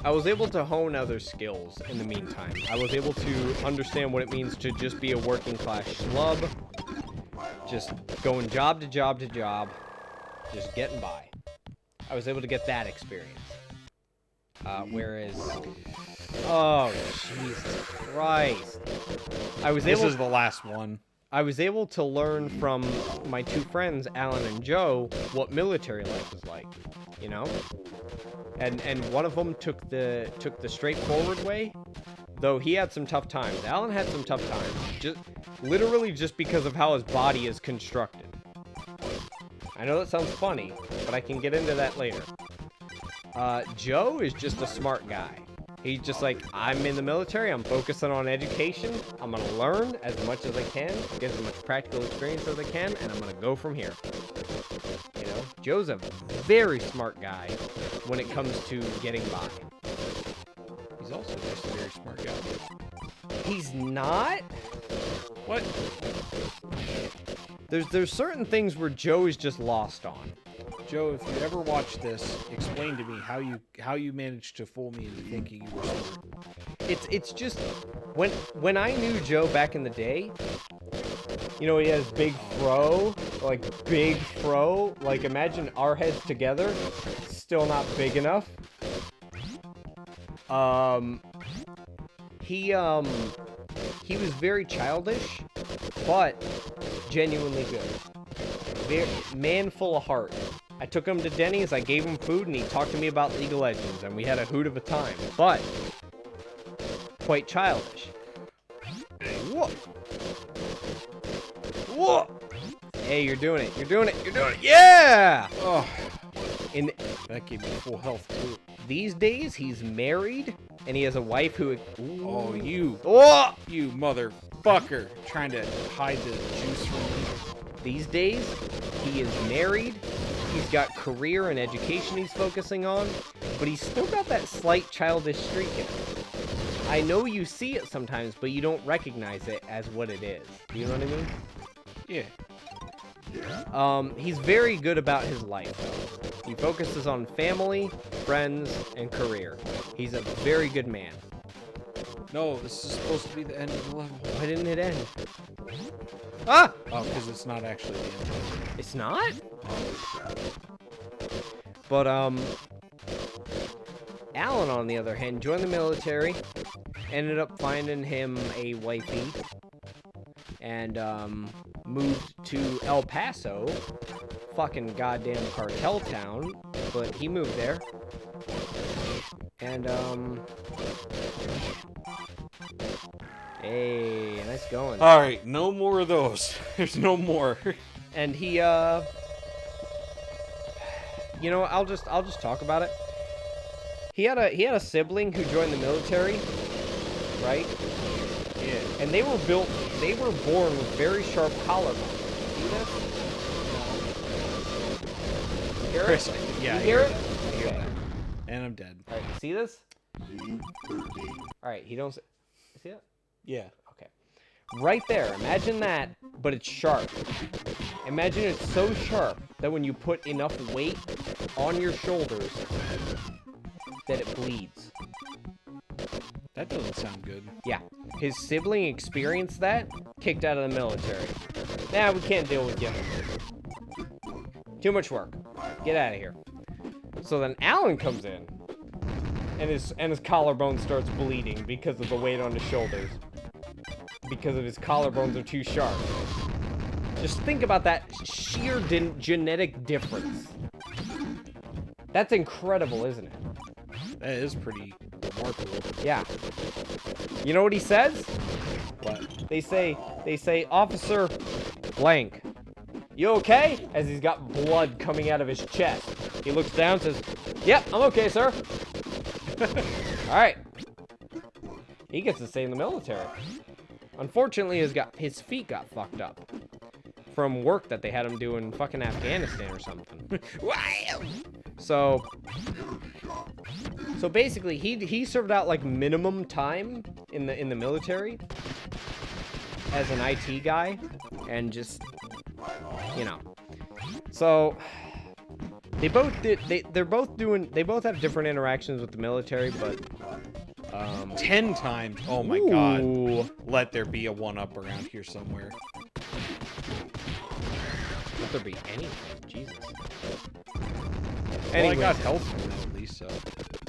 I was able to hone other skills in the meantime. I was able to understand what it means to just be a working class schlub. Just going job to job to job. Just getting by. I was able to get that experience. Whereas, oh Jesus Christ, This is the last one. I was able to learn from my two friends, Alan and Joe, what military life is like, you know? And one of them took the straightforward way, though he had some tough times. Alan had some tough times, literally just because of how his body is constructed. I know that sounds funny, but I can get into that later. Joe is just a smart guy. He's just like, I'm in the military, I'm focusing on education, I'm gonna learn as much as I can, get as much practical experience as I can, and I'm gonna go from here. You know, Joe's a very smart guy when it comes to getting by. He's also just a very smart guy. He's not? What? There's certain things where Joe is just lost on. Joe, if you ever watch this, explain to me how you managed to fool me into thinking you were smart. It's just when I knew Joe back in the day, you know, he has big fro, like imagine our heads together, still not big enough. He was very childish, but genuinely good. Man full of heart. I took him to Denny's, I gave him food, and he talked to me about League of Legends, and we had a hoot of a time, but quite childish. Whoa! Whoa! Hey, you're doing it, you're doing it, you're doing it, yeah! Oh, that gave me full health, too. These days, he's married, and he has a wife who... Ooh. Oh, you motherfucker, trying to hide the juice from me. These days, he is married, he's got career and education he's focusing on, but he's still got that slight childish streak in him. I know you see it sometimes, but you don't recognize it as what it is. You know what I mean? Yeah. He's very good about his life, though. He focuses on family, friends, and career. He's a very good man. No, this is supposed to be the end of the level. Why didn't it end? Ah! Oh, because it's not actually the end. It's not? But, Alan, on the other hand, joined the military, ended up finding him a wifey, and, moved to El Paso, fucking goddamn cartel town, but he moved there, and, hey, nice going. Alright, no more of those. There's no more. And he, you know, I'll just talk about it. He had a sibling who joined the military, right? Yeah. And they were born with very sharp collarbones. See this? Hear it? Chris, yeah, You hear it? I hear Okay. that. And I'm dead. All right, see this? All right, he don't see it? Yeah. Okay. Right there, imagine that, but it's sharp. Imagine it's so sharp that when you put enough weight on your shoulders that it bleeds. That doesn't sound good. Yeah. His sibling experienced that, kicked out of the military. Nah, we can't deal with you. Too much work. Get out of here. So then Alan comes in, and his collarbone starts bleeding because of the weight on his shoulders. Because of his collarbones are too sharp. Just think about that sheer genetic difference. That's incredible, isn't it? That is pretty remarkable. Yeah. You know what he says? What? They say, Officer blank, you okay? As he's got blood coming out of his chest. He looks down and says, yep, I'm okay, sir. Alright. He gets to stay in the military. Unfortunately, his feet got fucked up. From work that they had him do in fucking Afghanistan or something. So basically, he served out like minimum time in the military as an IT guy, and just, you know. So they both have different interactions with the military, but 10 times. Oh my god. Let there be a one-up around here somewhere. Let there be anything. Jesus. Well, Anyways, I got health from that at least, so.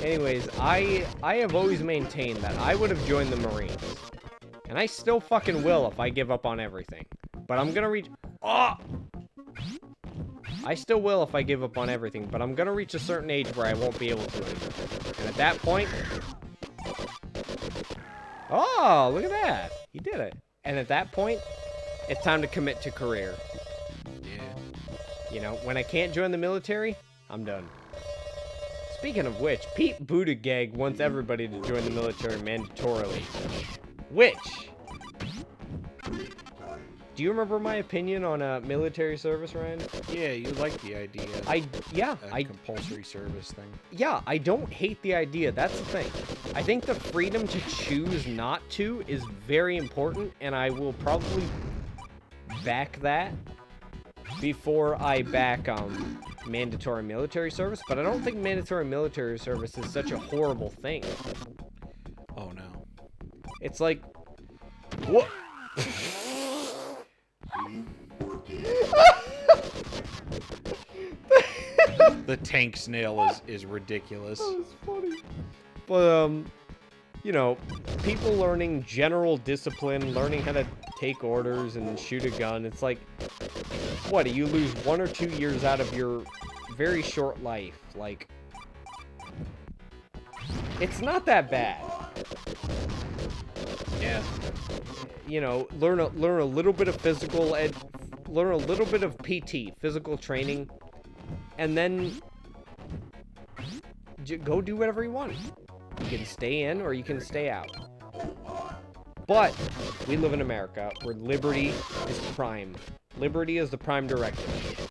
Anyways, I have always maintained that I would have joined the Marines. And I still fucking will if I give up on everything. But I'm gonna reach... Oh! I still will if I give up on everything, but I'm gonna reach a certain age where I won't be able to anymore. And at that point... Oh, look at that. He did it. And at that point, it's time to commit to career. Yeah. You know, when I can't join the military, I'm done. Speaking of which, Pete Buttigieg wants everybody to join the military mandatorily. Which... Do you remember my opinion on military service, Ryan? Yeah, you like the idea. Compulsory service thing. Yeah, I don't hate the idea. That's the thing. I think the freedom to choose not to is very important, and I will probably back that before I back mandatory military service. But I don't think mandatory military service is such a horrible thing. Oh no. It's like, what? The tank snail is ridiculous. That was funny. But you know, people learning general discipline, learning how to take orders and shoot a gun. It's like, what? You lose 1 or 2 years out of your very short life. Like, it's not that bad. Yeah. You know, learn a little bit of physical ed, learn a little bit of PT, physical training, and then go do whatever you want. You can stay in or you can stay out. But we live in America where liberty is prime. Liberty is the prime directive.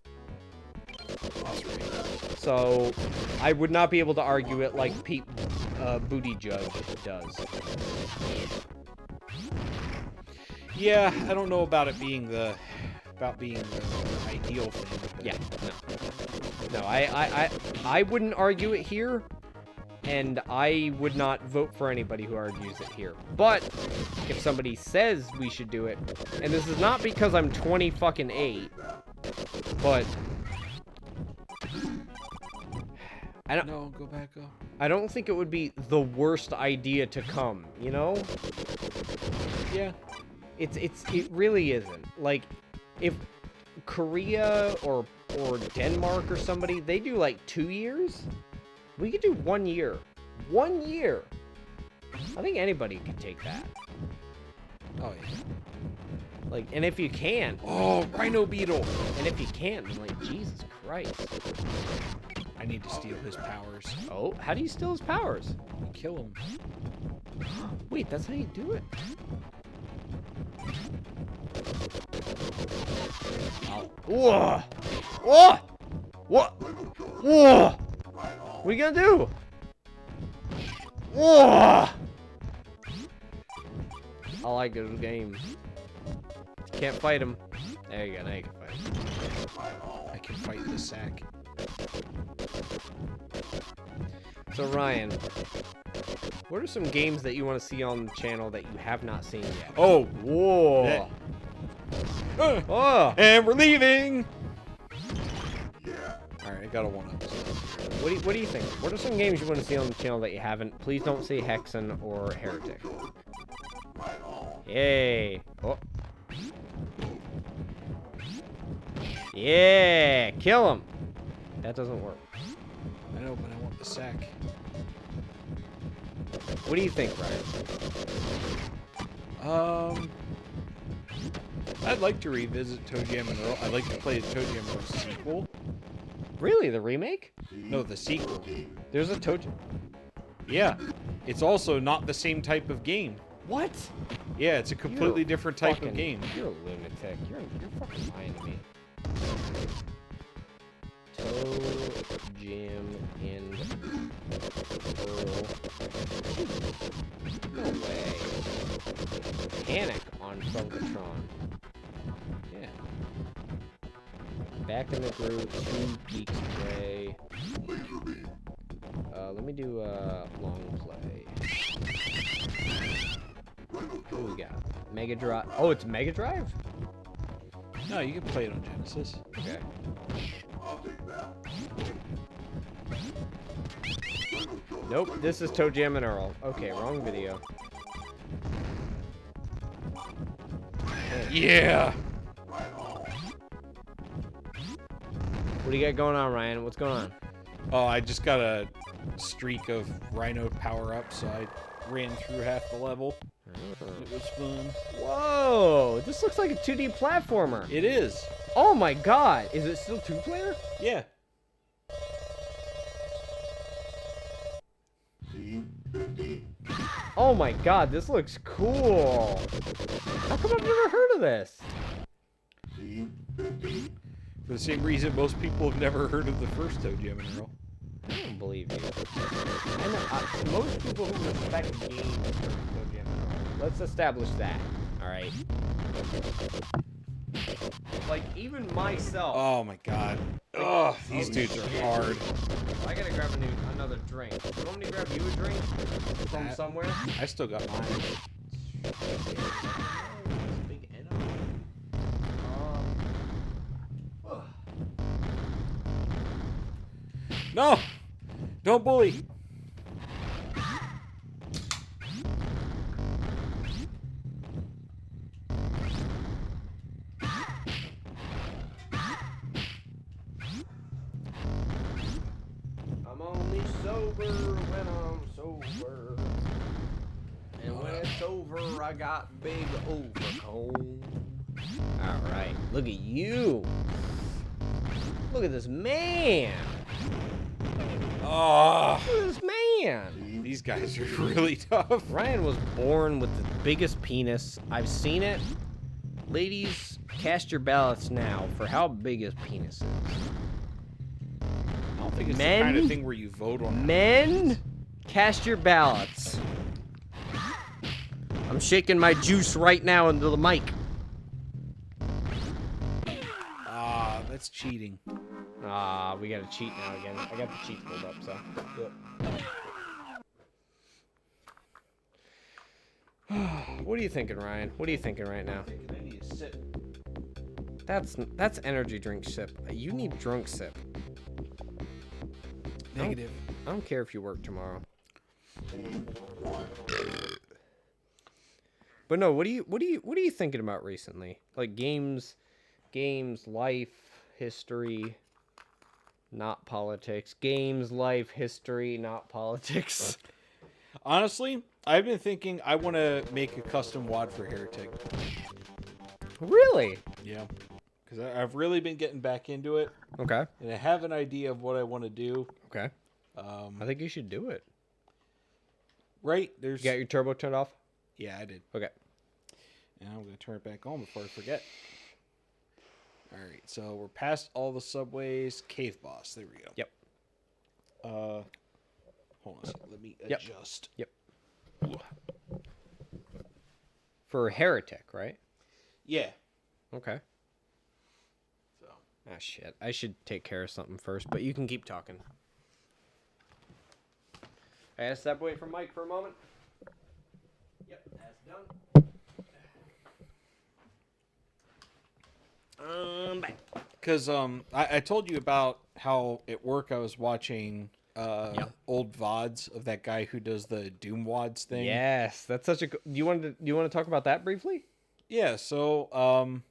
So I would not be able to argue it like Pete Buttigieg does. Yeah, I don't know about it being the ideal thing. But... Yeah, no, I wouldn't argue it here, and I would not vote for anybody who argues it here. But if somebody says we should do it, and this is not because I'm 28, but go back up. I don't think it would be the worst idea to come, you know? Yeah. It really isn't. Like, if Korea or Denmark or somebody, they do like 2 years, we could do 1 year. 1 year. I think anybody could take that. Oh yeah. Like, and if you can. Oh, rhino beetle. And if you can, I'm like, Jesus Christ. I need to steal his powers. Oh, how do you steal his powers? You kill him. Wait, that's how you do it? Oh. Whoa! Whoa! What? Whoa! What are you gonna do? Whoa! I like this game. Can't fight him. There you go, now you can fight him. I can fight the sack. So Ryan, what are some games that you want to see on the channel that you have not seen yet? Oh, whoa! Oh! And we're leaving. All right, I got a 1-up. What do you think? What are some games you want to see on the channel that you haven't? Please don't say Hexen or Heretic. Yay! Oh. Yeah! Kill him! That doesn't work. I know, but I want the sack. What do you think, Ryan? I'd like to revisit ToeJam and Earl. I'd like to play the ToeJam and Earl sequel. Really? The remake? No, the sequel. There's a ToeJam. Yeah. It's also not the same type of game. What? Yeah, it's a completely different type of game. You're a lunatic. You're fucking lying to me. ToeJam and Earl. No way. Panic on Funkatron. Yeah. Back in the group, 2 geeks play. Let me do long play. What do we got? Mega Drive. Oh, it's Mega Drive? No, you can play it on Genesis. Okay. Nope, this is Toe Jam and Earl. Okay, wrong video. Yeah. What do you got going on, Ryan? What's going on? Oh, I just got a streak of Rhino power-up, so I ran through half the level. It was fun. Whoa, this looks like a 2D platformer. It is. Oh my god, is it still 2-player? Yeah. Oh my god, this looks cool. How come I've never heard of this? For the same reason most people have never heard of the first Toe Jam and Earl. I don't believe you. I know, most people who respect games are Toe Jam and Earl. Let's establish that, alright? Like, even myself. Oh my god. Ugh, these dudes are hard. I gotta grab another drink. You want me to grab you a drink from somewhere? I still got mine. Big N on it. No! Don't bully! I'm only sober when I'm sober. And when it's over, I got big overcoat. Alright, look at you. Look at this man. Oh, Look at this man. these guys are really tough. Ryan was born with the biggest penis. I've seen it. Ladies, cast your ballots now for how big his penis is. I don't think it's Men? the kind of thing where you vote on. Men, cast your ballots. I'm shaking my juice right now into the mic. Ah, that's cheating. Ah, we gotta cheat now again. I got the cheats pulled up, so. Yep. What are you thinking, Ryan? What are you thinking right now? I need to sit. That's energy drink sip. You need drunk sip. Negative. I don't care if you work tomorrow. But no, what are you thinking about recently? Like games, life, history, not politics. Games, life, history, not politics. Honestly, I've been thinking I want to make a custom WOD for Heretic. Really? Yeah. Because I've really been getting back into it. Okay. And I have an idea of what I want to do. Okay. I think you should do it. Right? There's. You got your turbo turned off? Yeah, I did. Okay. And I'm going to turn it back on before I forget. Alright, so we're past all the subways. Cave boss. There we go. Yep. Hold on a second. Let me Yep. adjust. Yep. For Heretic, right? Yeah. Okay. So. Ah, shit. I should take care of something first, but you can keep talking. I gotta step away from Mike for a moment. Yep, that's done. Back. Because I told you about how at work I was watching old VODs of that guy who does the Doom WODs thing. Yes, that's such a. Do you want to talk about that briefly? Yeah. So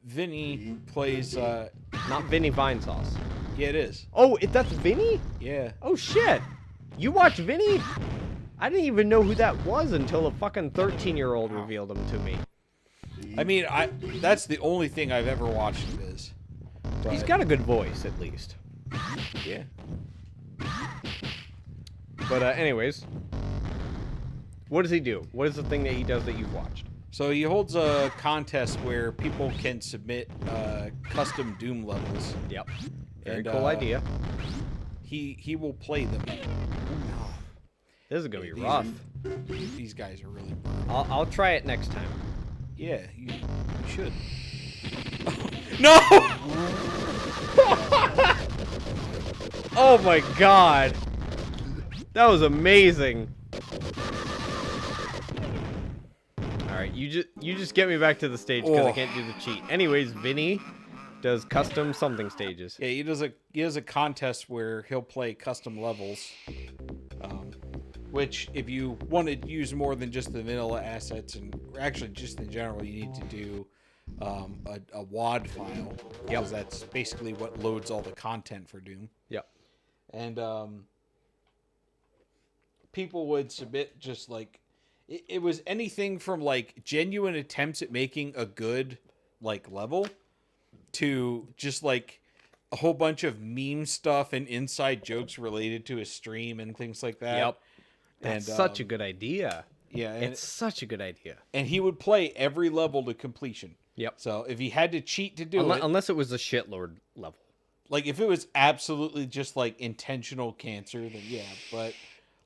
Vinny plays. Not Vinny Vinesauce. Yeah, it is. Oh, that's Vinny? Yeah. Oh shit! You watch Vinny? I didn't even know who that was until a fucking 13-year-old revealed him to me. I mean, that's the only thing I've ever watched of his. But, He's got a good voice, at least. Yeah. But anyways, what does he do? What is the thing that he does that you've watched? So he holds a contest where people can submit custom Doom levels. Yep. Very And, cool idea. He will play them. This is gonna be These rough. These guys are really brutal. I'll try it next time. Yeah, you should. No! Oh my god! That was amazing. All right, you just get me back to the stage because I can't do the cheat. Anyways, Vinny, does custom something stages. Yeah, he does a contest where he'll play custom levels. Which, if you want to use more than just the vanilla assets, and actually just in general, you need to do a WAD file. Because that's basically what loads all the content for Doom. Yep. And people would submit just like it was anything from like genuine attempts at making a good like level to just like a whole bunch of meme stuff and inside jokes related to his stream and things like that. Yep. That's such a good idea. Yeah, and it's such a good idea. And he would play every level to completion. Yep. So if he had to cheat to do it, unless it was a shitlord level. Like if it was absolutely just like intentional cancer, then yeah. But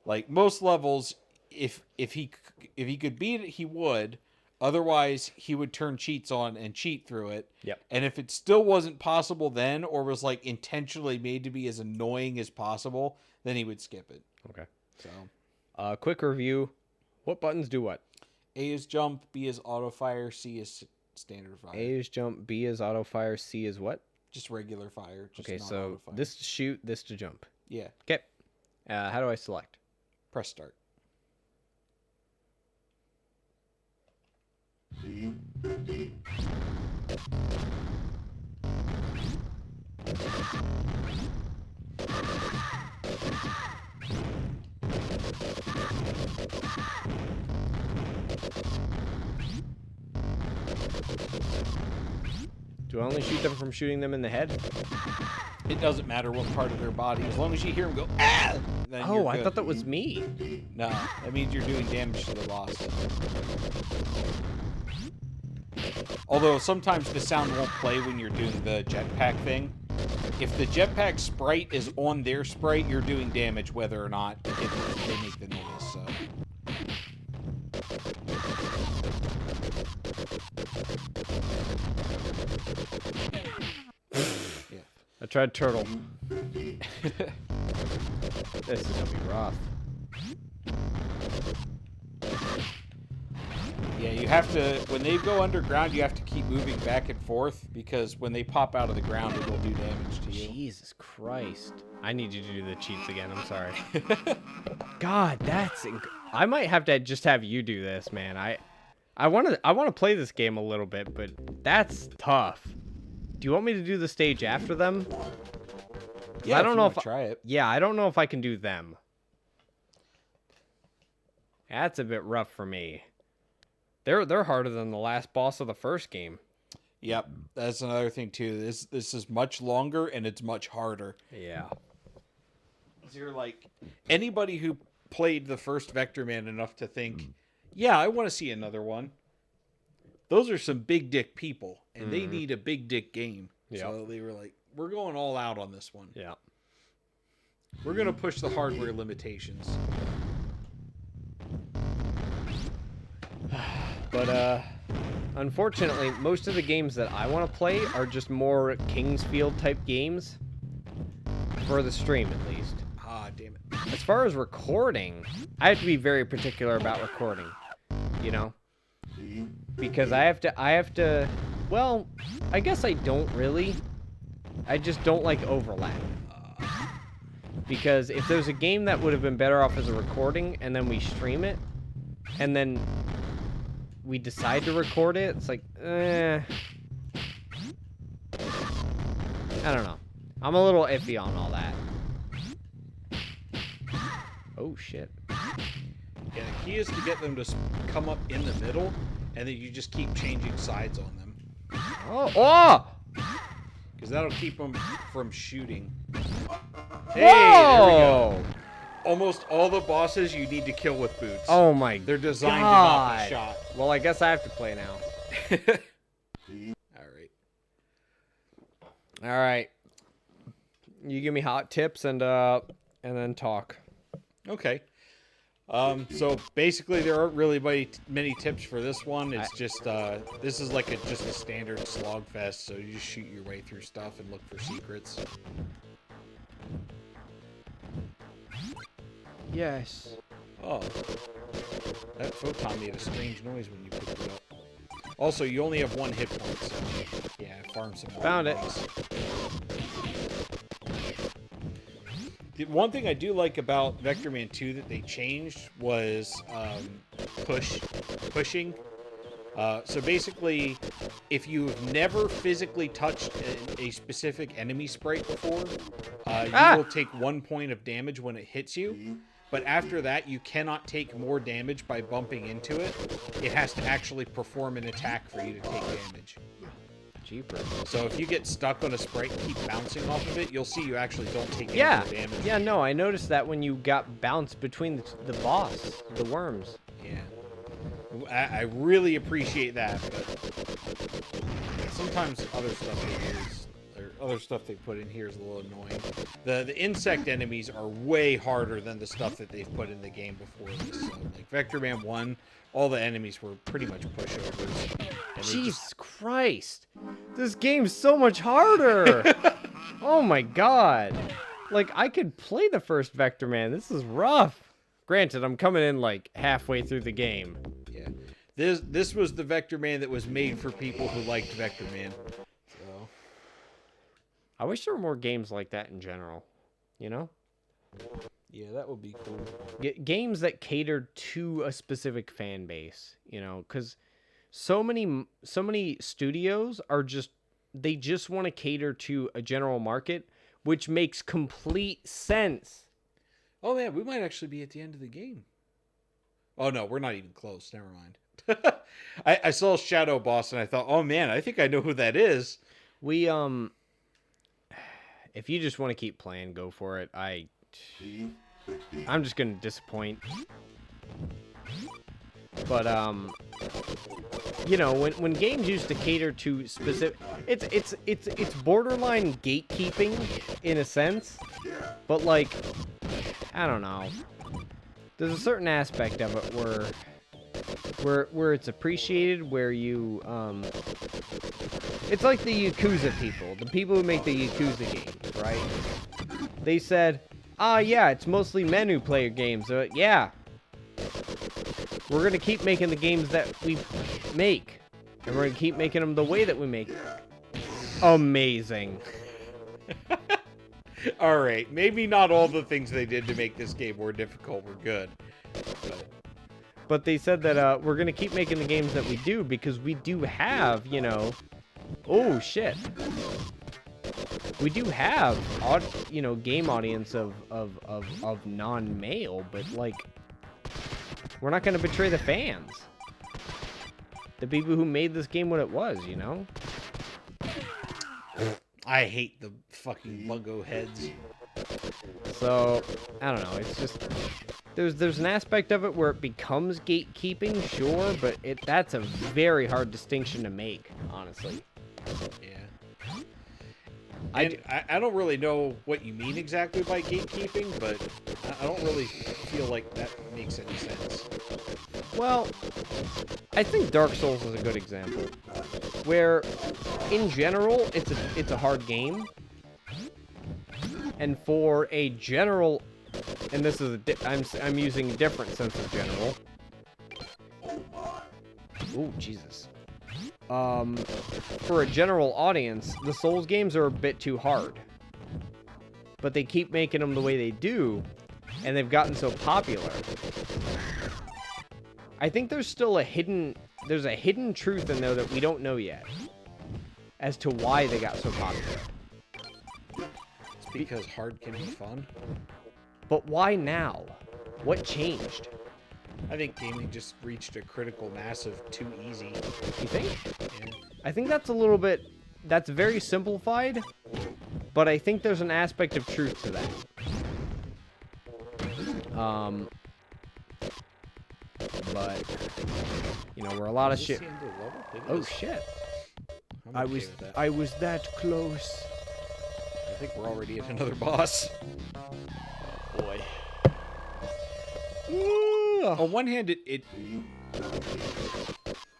like most levels, if he could beat it, he would. Otherwise, he would turn cheats on and cheat through it. Yep. And if it still wasn't possible then, or was like intentionally made to be as annoying as possible, then he would skip it. Okay. So. Quick review. What buttons do what? A is jump, B is auto fire, C is standard fire. A is jump, B is auto fire, C is what? Just regular fire. Just okay, not so auto fire. this to shoot, this to jump. Yeah. Okay. How do I select? Press start. Do I only shoot them from shooting them in the head? It doesn't matter what part of their body, as long as you hear them go, ah! Then Oh, you're I good. thought that was me. No, that means you're doing damage to the boss. Although sometimes the sound won't play when you're doing the jetpack thing. If the jetpack sprite is on their sprite, you're doing damage whether or not they make the noise. So. Yeah. I tried turtle. This is gonna be rough. Yeah, you have to, when they go underground, you have to keep moving back and forth because when they pop out of the ground, it will do damage to you. Jesus Christ. I need you to do the cheats again. I'm sorry. God, I might have to just have you do this, man. I want to play this game a little bit, but that's tough. Do you want me to do the stage after them? Yeah, I don't know if try it. Yeah, I don't know if I can do them. That's a bit rough for me. They're harder than the last boss of the first game. Yep, that's another thing too. This is much longer and it's much harder. Yeah. So you're like anybody who played the first Vectorman enough to think, yeah, I want to see another one. Those are some big dick people, and they need a big dick game. Yep. So they were like, we're going all out on this one. Yeah. We're gonna push the hardware limitations. But unfortunately, most of the games that I want to play are just more Kingsfield type games. For the stream, at least. Ah, damn it. As far as recording, I have to be very particular about recording. You know? Because I have to, well, I guess I don't really. I just don't like overlap. Because if there's a game that would have been better off as a recording, and then we stream it, and then we decide to record it, it's like, I don't know. I'm a little iffy on all that. Oh, shit. Yeah, the key is to get them to come up in the middle, and then you just keep changing sides on them. Oh! Oh! Because that'll keep them from shooting. Hey, there we go. Almost all the bosses you need to kill with boots. Oh my They're designed God. to not be shot. Well, I guess I have to play now. Alright. Alright. You give me hot tips and then talk. Okay. So basically there aren't really many tips for this one. It's just, this is like just a standard slog fest, so you just shoot your way through stuff and look for secrets. Yes. Oh. That photon made a strange noise when you picked it up. Also, you only have 1 hit point, so yeah, farm some more. Found it. The one thing I do like about Vectorman 2 that they changed was pushing. So basically, if you've never physically touched a specific enemy sprite before, you will take 1 point of damage when it hits you. But after that, you cannot take more damage by bumping into it. It has to actually perform an attack for you to take damage. Jeepers. So if you get stuck on a sprite and keep bouncing off of it, you'll see you actually don't take any Yeah. more damage. Yeah, no, I noticed that when you got bounced between the boss, the worms. Yeah. I really appreciate that, but sometimes other stuff they put in here is a little annoying. The insect enemies are way harder than the stuff that they've put in the game before this. So, like Vectorman 1, all the enemies were pretty much pushovers. Jesus Christ. This game's so much harder. Oh my god. Like, I could play the first Vectorman. This is rough. Granted, I'm coming in like halfway through the game. Yeah. This was the Vectorman that was made for people who liked Vectorman. So I wish there were more games like that in general. You know? yeah, that would be cool. Games that cater to a specific fan base, you know, because so many studios are they just want to cater to a general market, which makes complete sense. Oh man, we might actually be at the end of the game. Oh no, we're not even close. Never mind. I saw Shadow Boss and I thought, oh man, I think I know who that is. We if you just want to keep playing, go for it. I'm just gonna disappoint. But you know, when games used to cater to specific, it's borderline gatekeeping in a sense, but like, I don't know. There's a certain aspect of it where it's appreciated, where you it's like the Yakuza people, the people who make the Yakuza games, right? They said, yeah, it's mostly men who play your games. Yeah. We're gonna keep making the games that we make, and we're gonna keep making them the way that we make. Amazing. All right, maybe not all the things they did to make this game more difficult were good. But they said that we're gonna keep making the games that we do because we do have, you know, oh shit, we do have, you know, game audience of non-male, but like, we're not gonna betray the fans, the people who made this game what it was, you know. I hate the fucking logo heads. So, I don't know, it's just, there's an aspect of it where it becomes gatekeeping, sure, but that's a very hard distinction to make, honestly. Yeah. I don't really know what you mean exactly by gatekeeping, but I don't really feel like that makes any sense. Well, I think Dark Souls is a good example, where, in general, it's a hard game, and for a general, and this is I'm using a different sense of general. Oh Jesus. For a general audience, the Souls games are a bit too hard, but they keep making them the way they do, and they've gotten so popular. I think there's still a hidden truth in there that we don't know yet as to why they got so popular. It's because hard can be fun. But why now? What changed? I think gaming just reached a critical mass of too easy. You think? Yeah. I think that's that's very simplified, but I think there's an aspect of truth to that. But, you know, we're a lot of shit. Oh shit. I was that close. I think we're already at another boss. Boy. On one hand,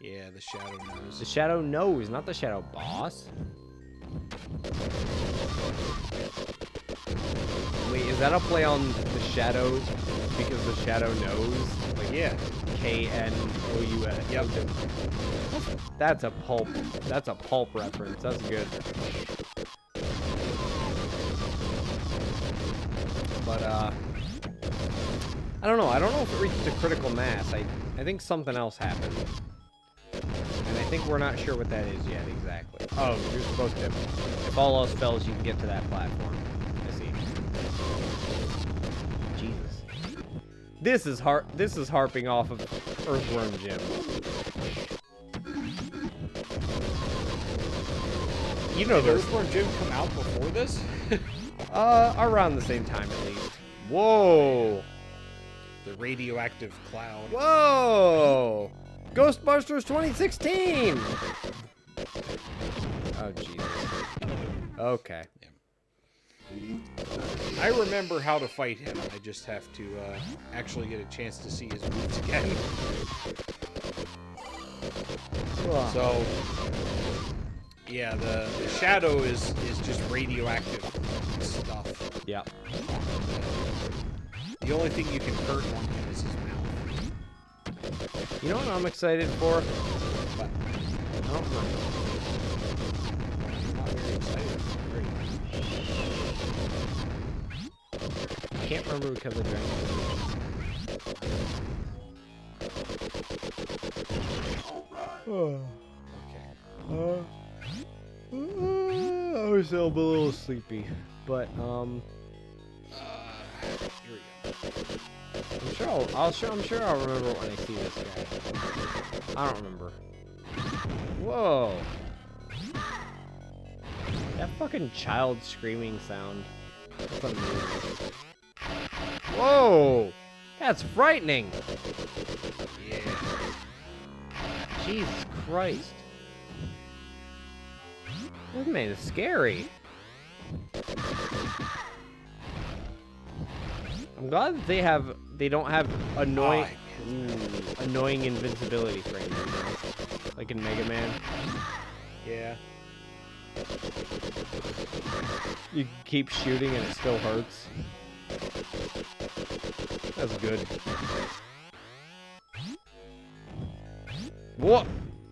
yeah, the Shadow knows. The Shadow knows, not the Shadow boss. Wait, is that a play on the Shadow because the Shadow knows? Like, yeah. K-N-O-U-S. Yep. That's a pulp reference. That's good. But, I don't know. I don't know if it reached a critical mass. I think something else happened. And I think we're not sure what that is yet exactly. Oh, you're supposed to. If all else fails, you can get to that platform. I see. Jesus. This is harping off of Earthworm Jim. You know, did Earthworm Jim come out before this? Around the same time at least. Whoa. The radioactive cloud. Whoa! Ghostbusters 2016! Oh, Jesus. Okay. I remember how to fight him. I just have to actually get a chance to see his moves again. So, yeah, the shadow is just radioactive stuff. Yep. The only thing you can hurt on him is his mouth. You know what I'm excited for? But I don't remember. I'm not very excited. I can't remember because I drank I was still a little sleepy, but Here we go. I'm sure I'll remember when I see this guy. I don't remember. Whoa. That fucking child screaming sound. That's amazing. Whoa! That's frightening! Yeah. Jesus Christ. This man is scary. I'm glad that they don't have annoying invincibility frames, you know? Like in Mega Man. Yeah. You keep shooting and it still hurts. That's good. What?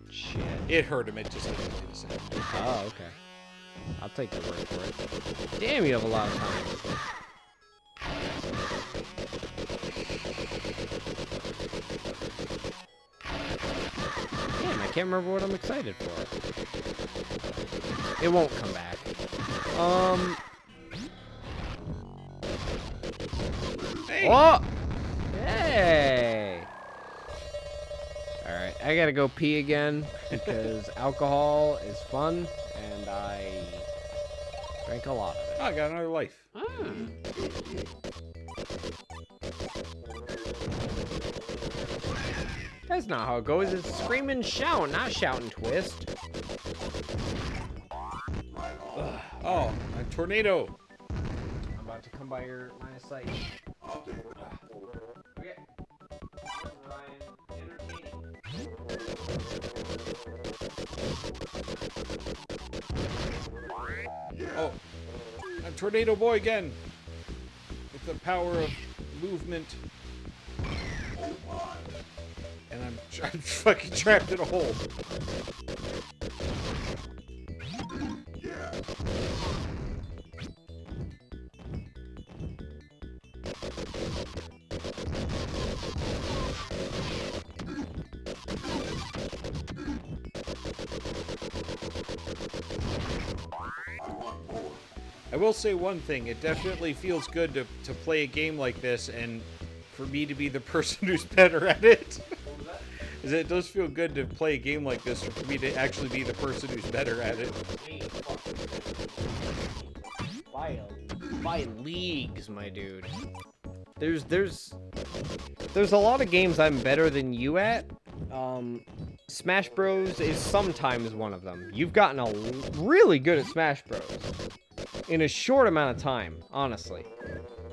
Shit. It hurt him. It just didn't play the same. Oh, okay. I'll take your word for it. Damn, you have a lot of time. Damn, I can't remember what I'm excited for. It won't come back. Hey! Oh! Hey! Alright, I gotta go pee again because alcohol is fun and I drank a lot of it. Oh, I got another life. That's not how it goes. It's scream and shout, not shout and twist. Oh, a tornado. I'm about to come by your line of sight. Okay. Ryan, entertaining. Oh, I'm Tornado Boy again. With the power of movement. And I'm fucking trapped in a hole. I will say one thing, it definitely feels good to play a game like this and for me to be the person who's better at it. Is it does feel good to play a game like this for me to actually be the person who's better at it. By leagues, my dude. There's a lot of games I'm better than you at. Smash Bros is sometimes one of them. You've gotten really good at Smash Bros in a short amount of time, honestly.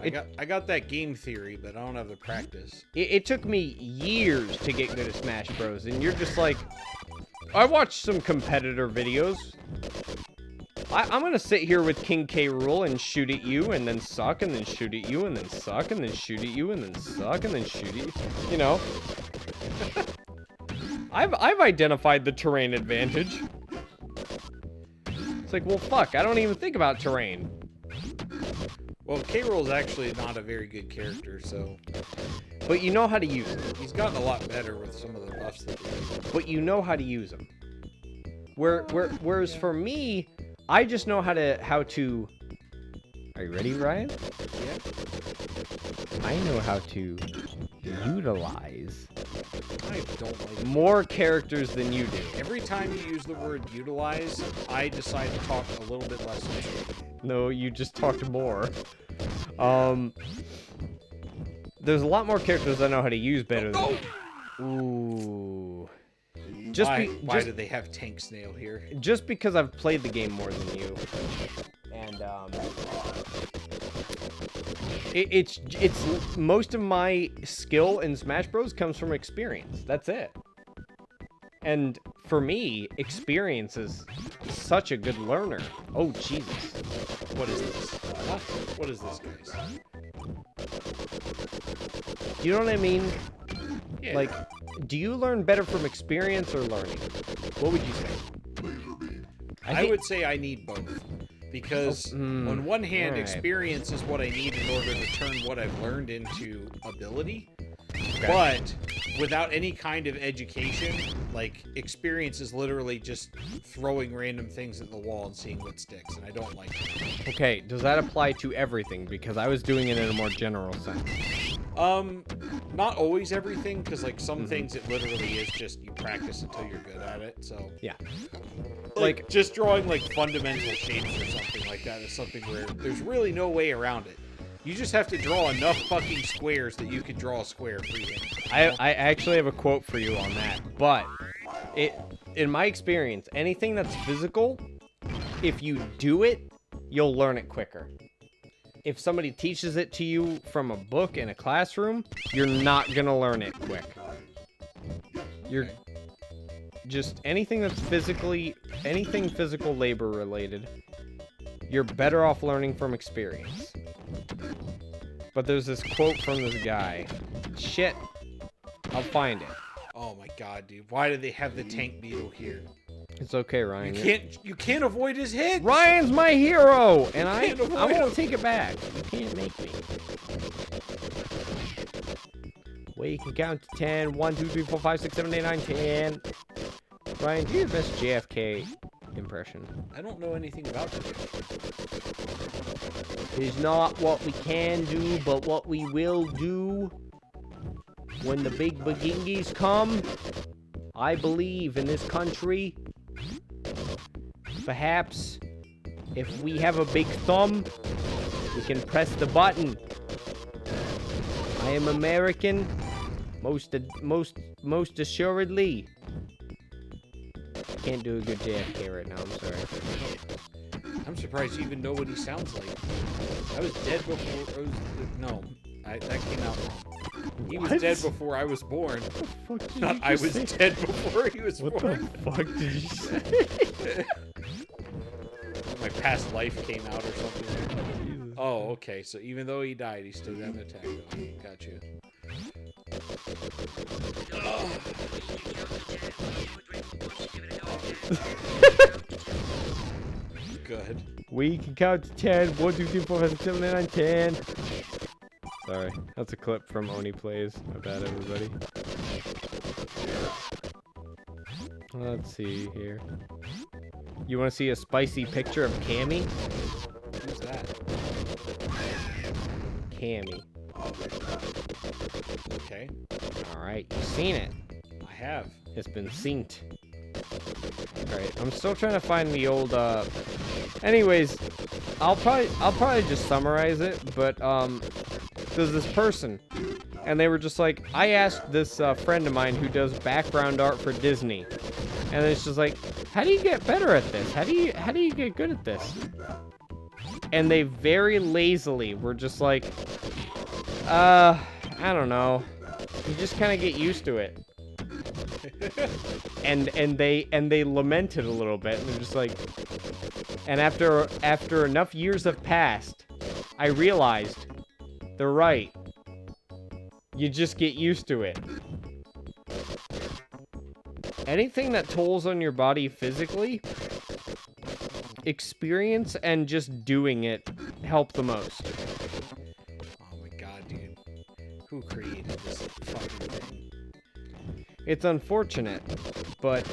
I got that game theory, but I don't have the practice. It took me years to get good at Smash Bros, and you're just like, I watched some competitor videos. I'm gonna sit here with King K. Rool and shoot at you, and then suck, and then shoot at you, and then suck, and then shoot at you, and then suck, and then shoot at you. You know, I've identified the terrain advantage. It's like, well, fuck, I don't even think about terrain. Well, K-Rool is actually not a very good character, so... But you know how to use him. He's gotten a lot better with some of the buffs that they use. But you know how to use him. Whereas for me, I just know how to... Are you ready, Ryan? Yeah. I know how to utilize I don't like more characters than you do. Every time you use the word utilize, I decide to talk a little bit less. No, you just talked more. There's a lot more characters I know how to use better than you. Ooh. Why do they have Tank Snail here? Just because I've played the game more than you. And, it's most of my skill in Smash Bros. Comes from experience. That's it. And for me, experience is such a good learner. Oh, Jesus. What is this? What is this, guys? You know what I mean? Yeah. Like, do you learn better from experience or learning? What would you say? I would say I need both. Because on one hand, experience is what I need in order to turn what I've learned into ability. Okay. But without any kind of education, like, experience is literally just throwing random things at the wall and seeing what sticks, and I don't like it. Okay, does that apply to everything? Because I was doing it in a more general sense. Not always everything, because, like, some things it literally is just you practice until you're good at it, so... Yeah. Like, just drawing, like, fundamental shapes or something like that is something where there's really no way around it. You just have to draw enough fucking squares that you can draw a square freehand. I actually have a quote for you on that, but in my experience, anything that's physical, if you do it, you'll learn it quicker. If somebody teaches it to you from a book in a classroom, you're not gonna learn it quick. You're just anything that's anything physical labor related, you're better off learning from experience. But there's this quote from this guy. Shit. I'll find it. Oh my god, dude. Why do they have the tank beetle here? It's okay, Ryan. You can't avoid his hit. Ryan's my hero, and I won't take it back. You can't make me. Well, you can count to 10. 1, 2, 3, 4, 5, 6, 7, 8, 9, 10. Ryan, do your best JFK impression. I don't know anything about that. It's not what we can do, but what we will do. When the big bagingis come, I believe in this country. Perhaps if we have a big thumb, we can press the button. I am American, most assuredly. Can't do a good JFK right now, I'm sorry. I'm surprised you even know what he sounds like. I was dead before. That came out wrong. He was dead before I was born. What the fuck did Not you I was say? dead before he was born. What the fuck did you say? My past life came out or something. Oh, okay. So even though he died, he still got an attack. Oh, got you. Good. We can count to 10. 1, 2, 3, 4, 5, 6, 7, 8, 9, 10. Sorry, that's a clip from Oni Plays. My bad, everybody. Let's see here. You want to see a spicy picture of Cammy? Who's that? Cammy. Okay. Alright, you've seen it. I have. It's been synced. Alright, I'm still trying to find the old, Anyways, I'll probably just summarize it, but, there's this person, and they were just like, I asked this, friend of mine who does background art for Disney, and it's just like, how do you get better at this? How do you get good at this? And they very lazily were just like, I don't know. You just kind of get used to it. and they lamented a little bit, and they're just like, and after enough years have passed, I realized they're right. You just get used to it. anything that tolls on your body physically, experience and just doing it help the most. Oh my god, dude. Who created this fucking thing? It's unfortunate, but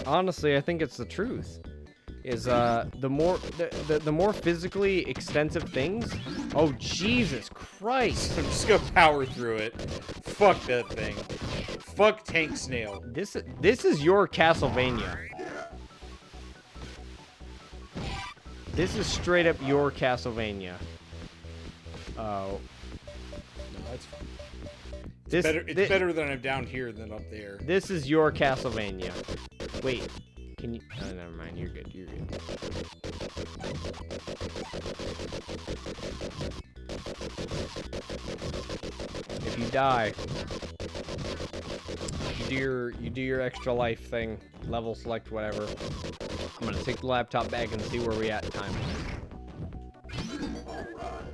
honestly, I think it's the truth. Is the more physically extensive things. Oh Jesus Christ! I'm just gonna power through it. Fuck that thing. Fuck Tank Snail. This is your Castlevania. This is straight up your Castlevania. Oh. No, that's fine. It's better than I'm down here than up there. This is your Castlevania. Wait, can you? Oh, never mind. You're good. You're good. If you die, you do your extra life thing. Level select whatever. I'm gonna take the laptop back and see where we at in time.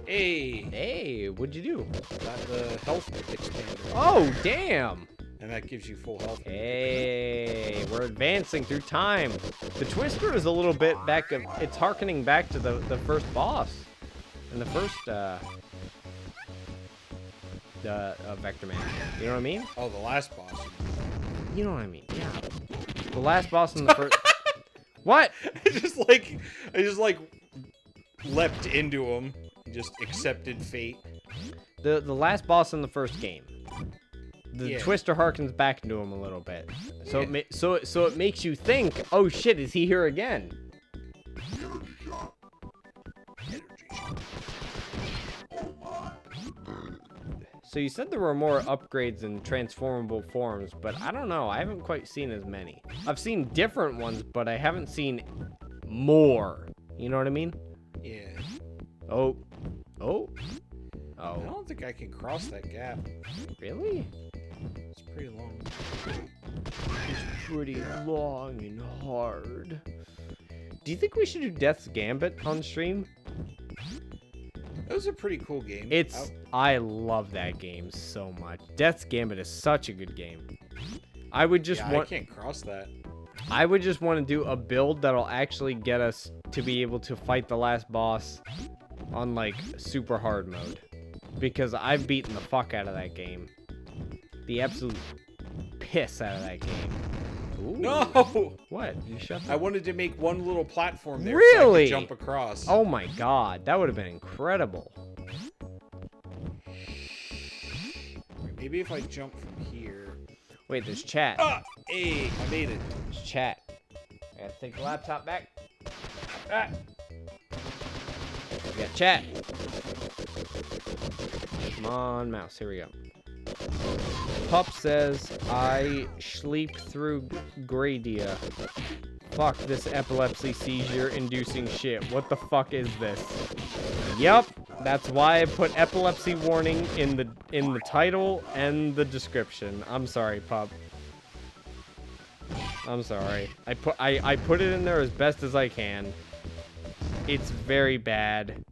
Hey, what'd you do? Got the health expander. Oh, damn! And that gives you full health. Hey, we're advancing through time. The Twister is a little bit back of, it's harkening back to the first boss. And the first, Vectorman. You know what I mean? Oh, the last boss. You know what I mean, yeah. The last boss in the first... What? I just leapt into him. Just accepted fate. The last boss in the first game. The Yeah. Twister harkens back into him a little bit. So Yeah. so it makes you think, oh shit, is he here again? So you said there were more upgrades in transformable forms, but I don't know. I haven't quite seen as many. I've seen different ones, but I haven't seen more. You know what I mean? Yeah. Oh. I don't think I can cross that gap. Really? It's pretty long. It's pretty long and hard. Do you think we should do Death's Gambit on stream? That was a pretty cool game. I love that game so much. Death's Gambit is such a good game. I would just I can't cross that. I would just want to do a build that'll actually get us to be able to fight the last boss on like super hard mode. Because I've beaten the fuck out of that game. The absolute piss out of that game. Ooh. No! What? You shut I wanted to make one little platform there Really? so I could jump across. Oh my god, that would have been incredible. Maybe if I jump from here. Wait, there's chat. Ah! Hey, I made it. There's chat. I gotta take the laptop back. Ah. We got chat. Come on, mouse. Here we go. Pup says, I sleep through Gradia. Fuck this epilepsy seizure inducing shit. What the fuck is this? Yep, that's why I put epilepsy warning in the title and the description. I'm sorry, Pup. I'm sorry. I put it in there as best as I can. It's very bad.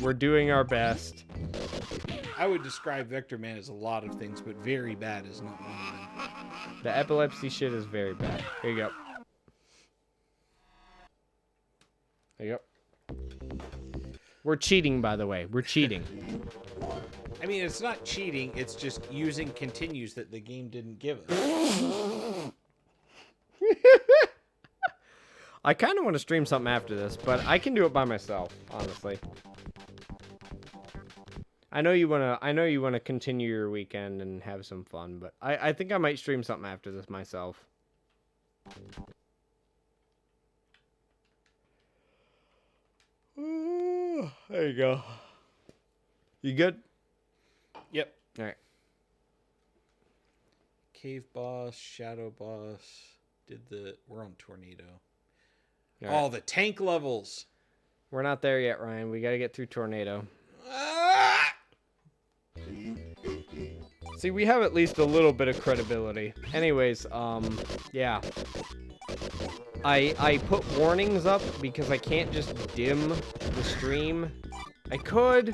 We're doing our best. I would describe Vectorman as a lot of things, but very bad is not one of them. The epilepsy shit is very bad. Here you go. There you go. We're cheating, by the way. We're cheating. I mean, it's not cheating. It's just using continues that the game didn't give us. I kind of want to stream something after this, but I can do it by myself, honestly. I know you wanna continue your weekend and have some fun, but I think I might stream something after this myself. There you go. You good? Yep. All right. Cave boss, shadow boss. We're on tornado. All right. Oh, the tank levels. We're not there yet, Ryan. We gotta get through tornado. Ah! See, we have at least a little bit of credibility. Anyways, yeah. I put warnings up because I can't just dim the stream. I could,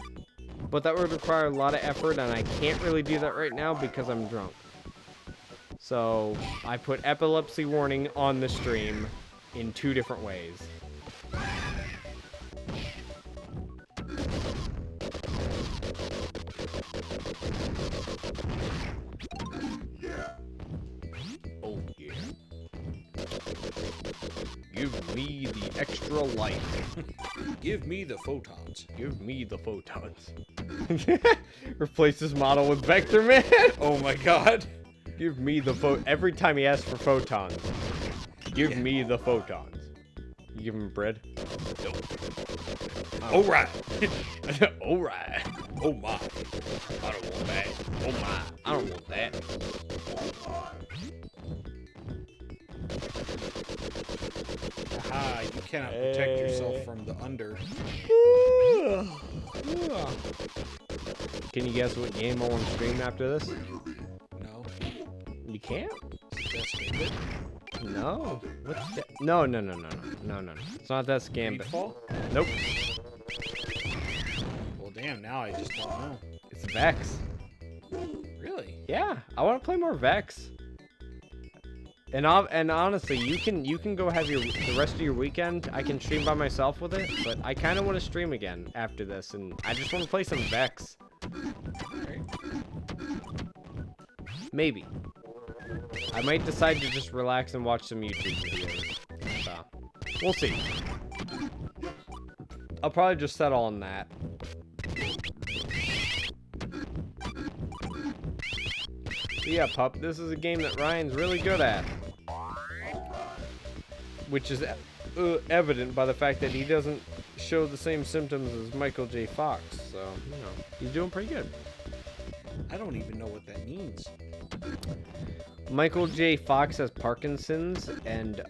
but that would require a lot of effort, and I can't really do that right now because I'm drunk. So I put epilepsy warning on the stream in 2 different ways. Oh yeah. Give me the extra life. Give me the photons. Give me the photons. Replace this model with Vectorman. Oh my god. Give me the every time he asks for photons. Give me the photons. You give him bread? Nope. Alright. Alright. Oh my. I don't want that. Oh my. I don't want that. Aha, you cannot protect yourself from the under. Can you guess what game I want to stream after this? No. You can't? That's good. No. What's that? No. It's not that scam. Greedfall? Nope. Well, damn, now I just don't know. It's Vex. Really? Yeah, I want to play more Vex. And honestly, you can go have the rest of your weekend. I can stream by myself with it, but I kind of want to stream again after this, and I just want to play some Vex. Alright. Maybe. I might decide to just relax and watch some YouTube videos. So, we'll see. I'll probably just settle on that. But yeah, pup, this is a game that Ryan's really good at. Which is evident by the fact that he doesn't show the same symptoms as Michael J. Fox. So, you know, he's doing pretty good. I don't even know what that means. Michael J. Fox has Parkinson's, and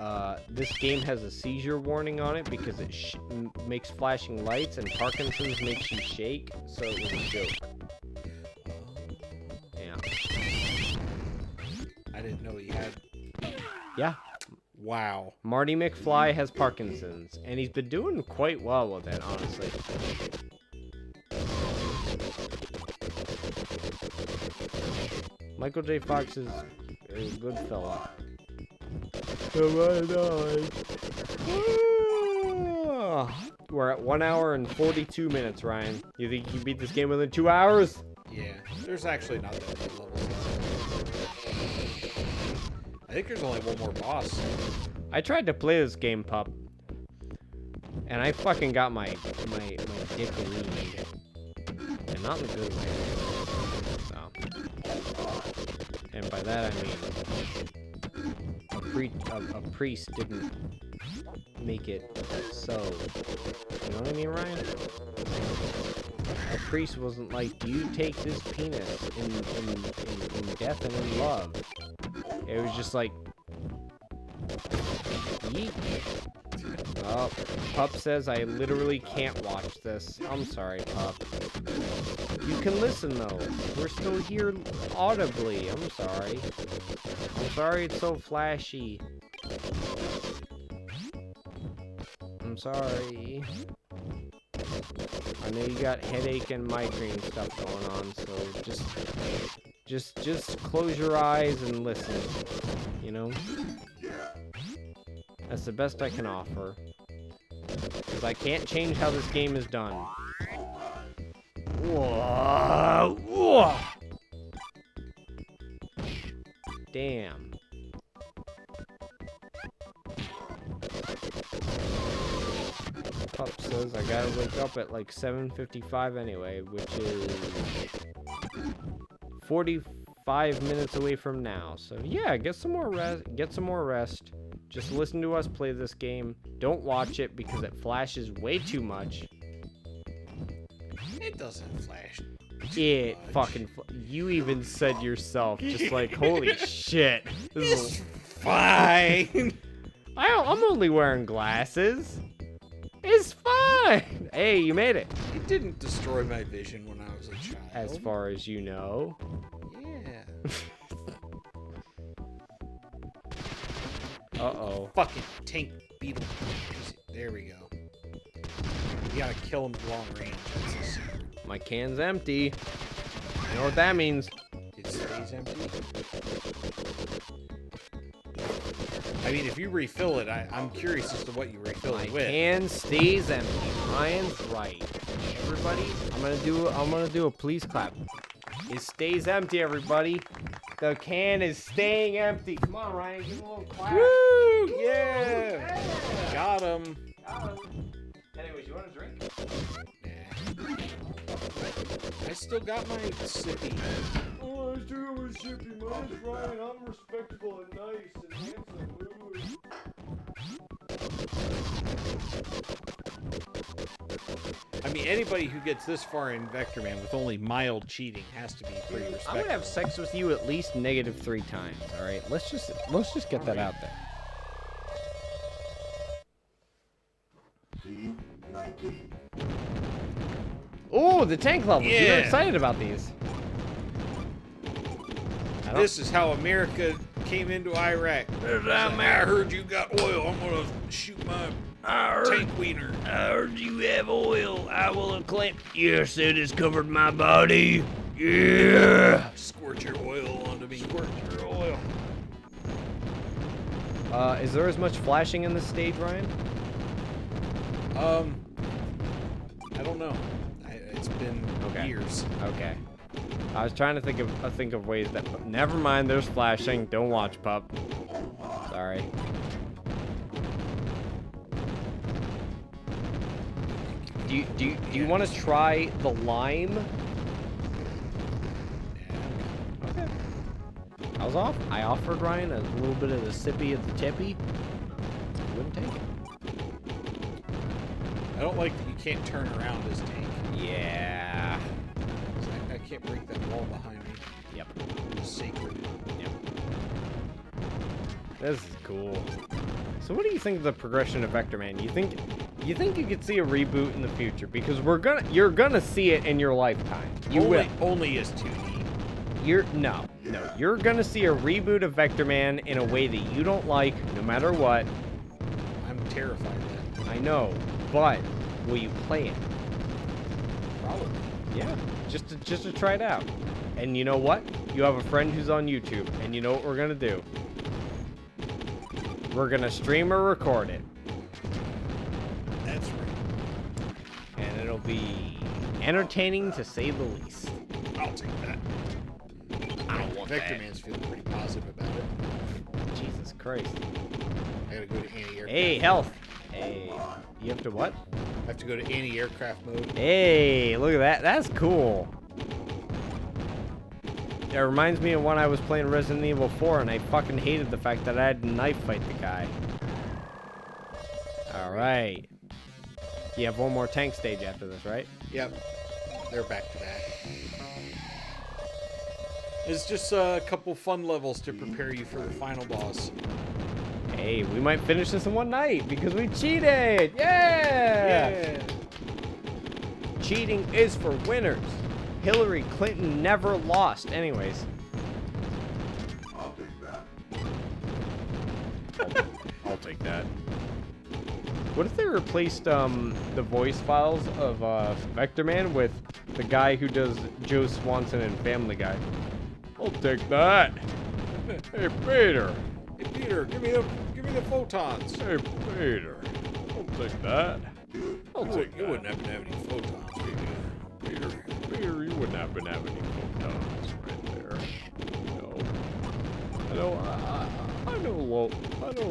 this game has a seizure warning on it because it makes flashing lights, and Parkinson's makes you shake, so it was a joke. Yeah. I didn't know he had. Yeah. Wow. Marty McFly has Parkinson's, and he's been doing quite well with it, honestly. Michael J. Fox is a good fella. We're at 1 hour and 42 minutes, Ryan. You think you beat this game within 2 hours? Yeah, there's actually not that many levels. I think there's only one more boss. I tried to play this game, pup, and I fucking got my dick leaned, and not in a good way. So, and by that I mean a priest didn't make it so. You know what I mean, Ryan? A priest wasn't like, do you take this penis in death and in love? It was just like, yeet. Oh, Pup says I literally can't watch this. I'm sorry, Pup. You can listen, though. We're still here audibly. I'm sorry. I'm sorry it's so flashy. I'm sorry. I know you got headache and migraine stuff going on, so just close your eyes and listen. You know? That's the best I can offer. Because I can't change how this game is done. Whoa. Whoa. Damn. Pup says I gotta wake up at like 7:55 anyway, which is 45 minutes away from now. So yeah, get some more rest. Just listen to us play this game. Don't watch it because it flashes way too much. It doesn't flash. It fucking. You even said yourself, just like, holy shit. It's fine. I'm only wearing glasses. It's fine. Hey, you made it. It didn't destroy my vision when I was a child. As far as you know. Yeah. Uh-oh. Fucking tank beetle. There we go. You gotta kill him at long range. That's the secret. My can's empty. You know what that means? It stays stays empty. I mean, if you refill it, I'm curious as to what you refill My it with. can stays empty. Ryan's right. Everybody, I'm gonna do a please clap. It stays empty, everybody. The can is staying empty. Come on, Ryan, give him a little clap. Woo! Yeah! Got him. Anyways, you want a drink? Nah. I still got my sippy. Oh, I still got my sippy. My name's Ryan. I'm respectable and nice and handsome. I mean, anybody who gets this far in Vectorman with only mild cheating has to be pretty respectable. I'm gonna have sex with you at least -3 times. All right, let's just get that out there. Oh, the tank levels. Yeah. You're excited about these. This is how America came into Iraq. I heard you got oil. I'm gonna shoot my tank wiener. I heard you have oil. I will claim. Yes, it has covered my body. Yeah. Squirt your oil onto me. Squirt your oil. Is there as much flashing in this stage, Ryan? I don't know. It's been years. Okay. I was trying to think of ways that. Never mind. There's flashing. Don't watch, pup. Sorry. Do you want to try the lime? Okay. I offered Ryan a little bit of the sippy of the tippy. He wouldn't take it. I don't like that you can't turn around this tank. Yeah. I can't break that wall behind me. Yep. It's sacred. Yep. This is cool. So what do you think of the progression of Vectorman? You think you could see a reboot in the future? Because you're gonna see it in your lifetime. You will. Only as 2D. You're gonna see a reboot of Vectorman in a way that you don't like, no matter what. I'm terrified of that. I know, but will you play it? Probably. Yeah, just to try it out. And you know what? You have a friend who's on YouTube, and you know what we're gonna do? We're gonna stream or record it. That's right. And it'll be entertaining to say the least. I'll take that. I don't want Vectorman's feeling pretty positive about it. that. Jesus Christ. I gotta go to anti-aircraft. Hey, health. Hey, you have to what? I have to go to anti-aircraft mode. Hey, look at that. That's cool. It reminds me of when I was playing Resident Evil 4 and I fucking hated the fact that I had to knife fight the guy. Alright. You have one more tank stage after this, right? Yep. They're back to back. It's just a couple fun levels to prepare you for the final boss. Hey, we might finish this in one night because we cheated! Yeah! Cheating is for winners. Hillary Clinton never lost. Anyways. I'll take that. I'll take that. What if they replaced the voice files of Vectorman with the guy who does Joe Swanson and Family Guy? I'll take that. Hey Peter. Hey Peter, give me the photons. Hey Peter. I'll take that. I'll take You that. wouldn't happen to have any photons, would you? Peter, you wouldn't happen to have any photons right there. No. I know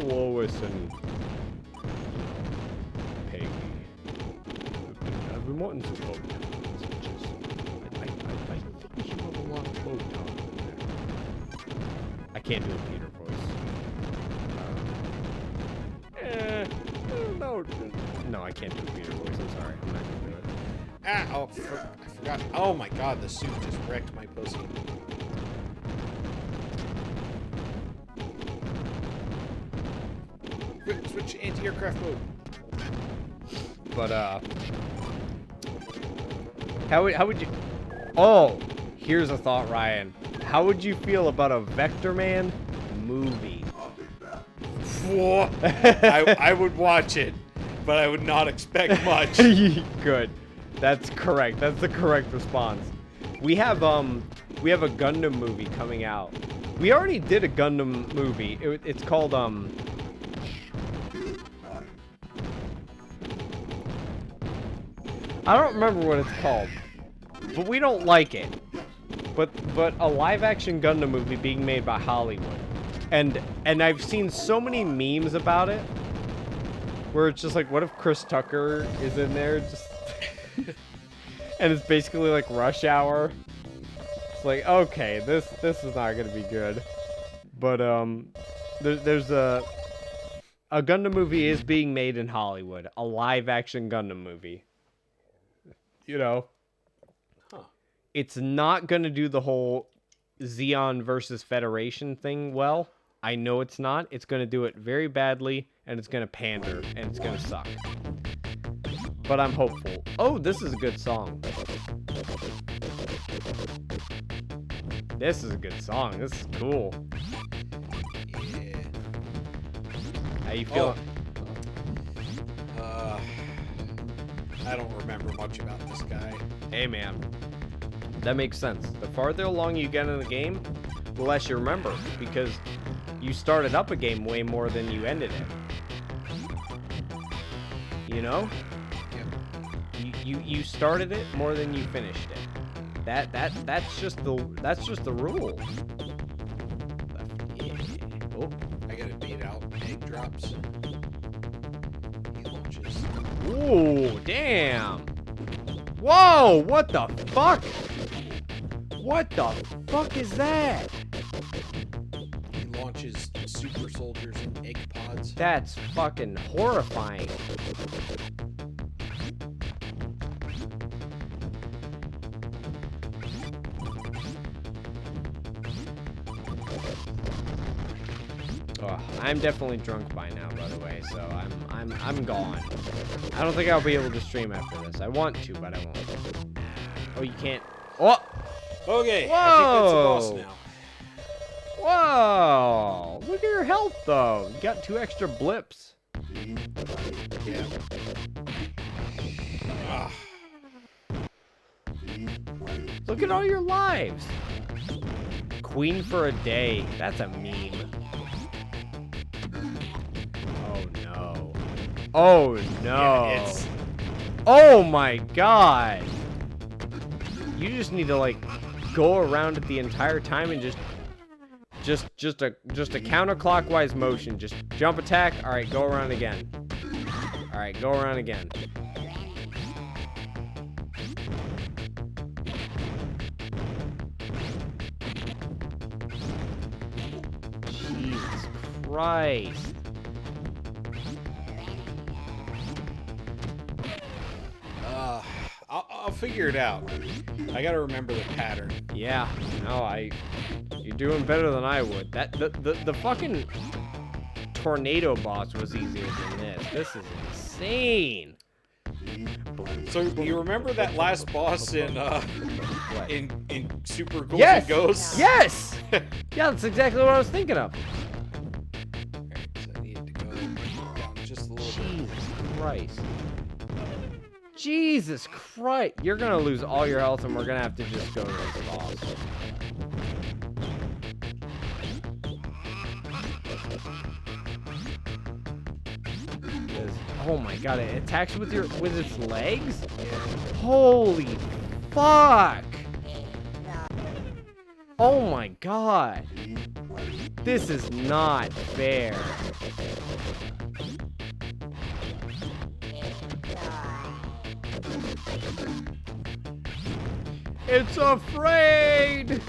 Lois and Peggy. I've been wanting some photons. I think you have a lot of photons in there. I can't do a Peter voice. No, I can't do a Peter voice. I'm sorry. I'm not gonna do it. Ah, oh, I forgot. Oh my god, the suit just wrecked my pussy. Switch anti-aircraft mode. But how would you? Oh, here's a thought, Ryan. How would you feel about a Vectorman movie? I'll take that. I would watch it, but I would not expect much. Good. That's correct. That's the correct response. We have a Gundam movie coming out. We already did a Gundam movie. It's called I don't remember what it's called, but we don't like it. But a live action Gundam movie being made by Hollywood, and I've seen so many memes about it, where it's just like, what if Chris Tucker is in there, just and it's basically like Rush Hour. It's like, okay, this is not gonna be good. But there's a Gundam movie is being made in Hollywood, a live action Gundam movie. You know, it's not going to do the whole Xeon versus Federation thing well. I know it's not. It's going to do it very badly, and it's going to pander, and it's going to suck. But I'm hopeful. Oh, this is a good song. This is a good song. This is cool. Yeah. How you feeling? I don't remember much about this guy. Hey, man. That makes sense. The farther along you get in the game, the less you remember, because you started up a game way more than you ended it. You know? Yep. You started it more than you finished it. That's just the rule. Yeah. Oh, I gotta beat out egg drops. He launches. ooh, damn. Whoa, what the fuck? What the fuck is that? He launches super soldiers and egg pods. That's fucking horrifying. Oh, I'm definitely drunk by now, by the way, so I'm gone. I don't think I'll be able to stream after this. I want to, but I won't. Oh, you can't. Oh! Okay, Whoa! I think that's a boss now. Whoa! Look at your health, though. You got 2 extra blips. Yeah. Ah, Look at all your lives. Queen for a day. That's a meme. Oh, no. Oh, no. yeah, it's Oh, my God. You just need to, like, go around it the entire time and just a counterclockwise motion. Just jump attack. All right, go around again. All right, go around again. Jesus Christ. I'll figure it out. I gotta remember the pattern. Yeah, no, you're doing better than I would. That the fucking tornado boss was easier than this. This is insane. So you remember that last boss in What? in Super Ghouls Yes! and Ghosts? Yes! Yeah, that's exactly what I was thinking of. Alright, so I need to go down just a little bit. Jesus Christ. Jesus Christ. You're gonna lose all your health and we're gonna have to just go to this boss. Oh my god, it attacks with its legs? Holy fuck! Oh my god. This is not fair. It's afraid!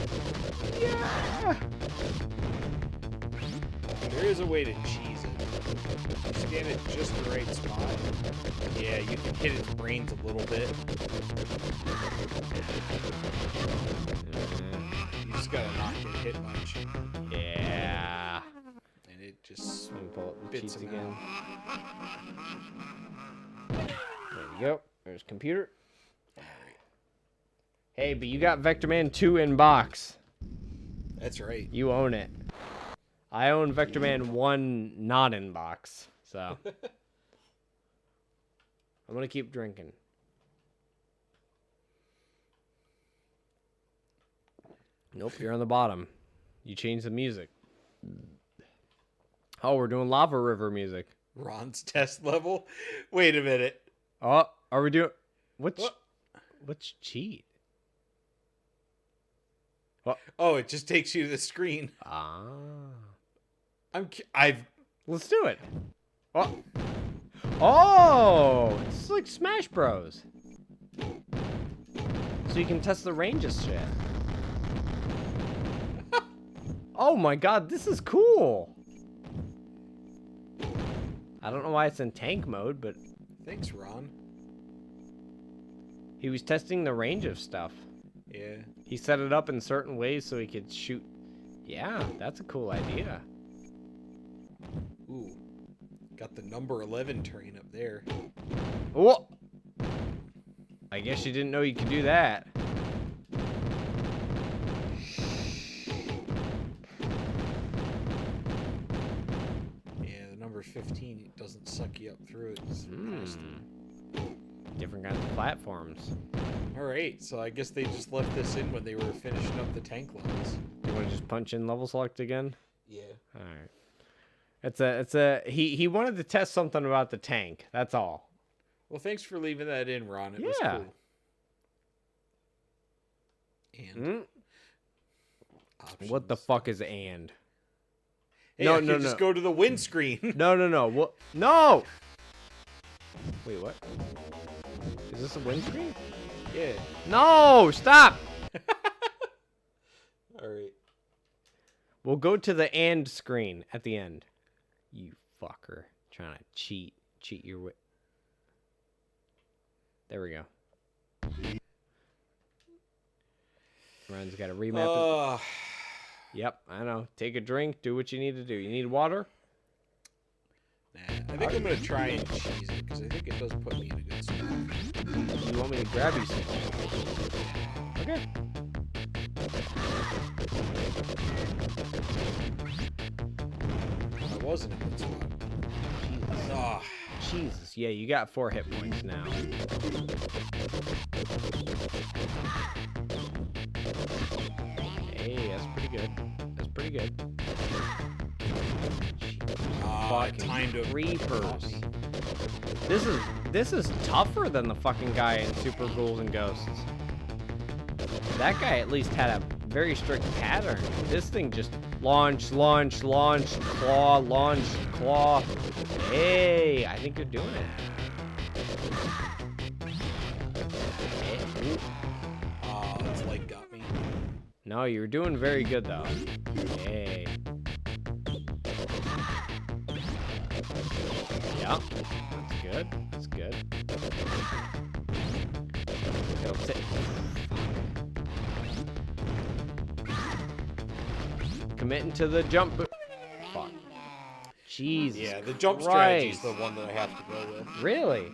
Yeah! There is a way to cheese it. You stand at just the right spot. Yeah, you can hit its brains a little bit. You just gotta not get hit much. Yeah. And it just Let me pull up the bits cheats them again. out. There we go. There's computer. Hey, but you got Vectorman 2 in box. That's right. You own it. I own Vectorman 1 not in box. So I'm gonna keep drinking. Nope, you're on the bottom. You changed the music. Oh, we're doing Lava River music. Ron's test level. Wait a minute. Oh, are we doing... What's cheat? Oh, it just takes you to the screen. Ah. I've Let's do it. Oh. Oh, it's like Smash Bros. So you can test the range of shit. Oh my god, this is cool. I don't know why it's in tank mode, but Thanks, Ron. he was testing the range of stuff. Yeah. He set it up in certain ways so he could shoot. Yeah, that's a cool idea. Ooh. Got the number 11 terrain up there. Oh! I guess you didn't know you could do that. Yeah, the number 15 it doesn't suck you up through it. It's nasty. Different kinds of platforms. Alright, so I guess they just left this in when they were finishing up the tank levels. You want to just punch in level select again? Yeah. All right. He wanted to test something about the tank. That's all. Well, thanks for leaving that in, Ron. It was Yeah. cool. And Mm? What the options. fuck is and? Hey, No, I no, can just no. go to the windscreen. No. What? No! Wait, what? Is this a windscreen? Yeah. No! Stop! Alright. We'll go to the and screen at the end. You fucker. Trying to cheat your way. There we go. Ron's got to remap it. Yep, I know. Take a drink. Do what you need to do. You need water? Nah, I think I'm going to try and cheese it, because I think it does put me in a good spot. You want me to grab you some? Okay. I was in a good spot. Ah, Jesus. Yeah, you got 4 hit points now. Hey, that's pretty good. That's pretty good. Fucking time to creepers. This is tougher than the fucking guy in Super Ghouls and Ghosts. That guy at least had a very strict pattern. This thing just launch, claw. Hey, I think you're doing it. Hey, ooh. oh, this light got me. No, you're doing very good though. Hey. Yeah, that's good. That's good. It'll take. Committing to the jump. Fuck. Jesus. Yeah, the jump Christ. strategy is the one that I have to go with. Really?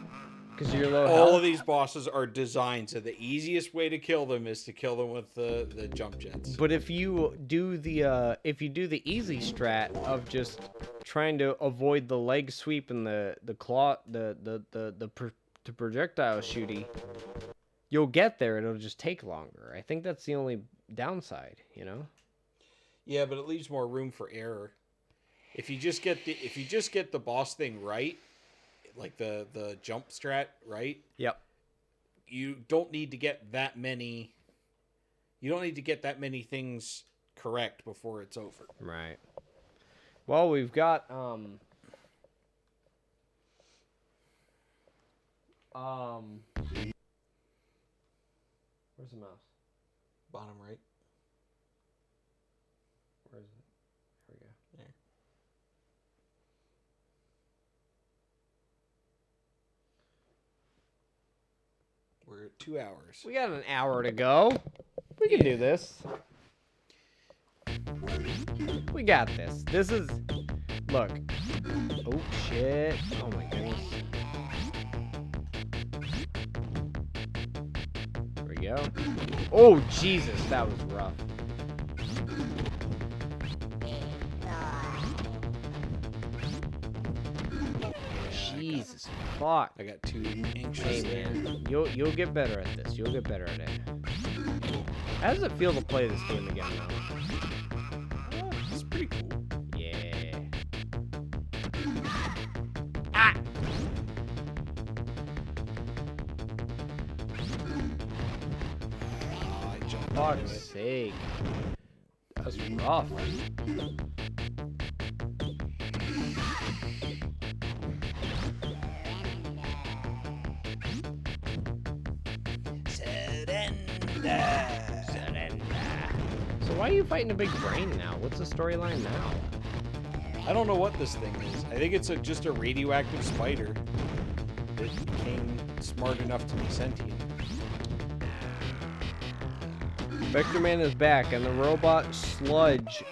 Because you're low All health? of these bosses are designed so the easiest way to kill them is to kill them with the jump jets. But if you do the easy strat of just trying to avoid the leg sweep and the claw the projectile shooty, you'll get there. It'll just take longer. I think that's the only downside, you know? Yeah, but it leaves more room for error. If you just get the boss thing right, like the jump strat right, Yep. you don't need to get that many. You don't need to get that many things correct before it's over. Right. Well, we've got where's the mouse? Bottom right. Where is it? Here we go. There. We're at 2 hours. We got an hour to go. We can do this. We got this. This is... Look. Oh, shit. Oh, my goodness. There we go. Oh, Jesus. That was rough. Jesus. Fuck. I got 2 anxious Hey, there. man. You'll get better at this. You'll get better at it. How does it feel to play this game again now? It's pretty cool. Yeah. Ah! I jumped Fuck's into it. sake. That's rough. Surrender. So why are you fighting a big brain now? What's the storyline now? I don't know what this thing is. I think it's just a radioactive spider that became smart enough to be sentient. Vectorman is back, and the robot sludge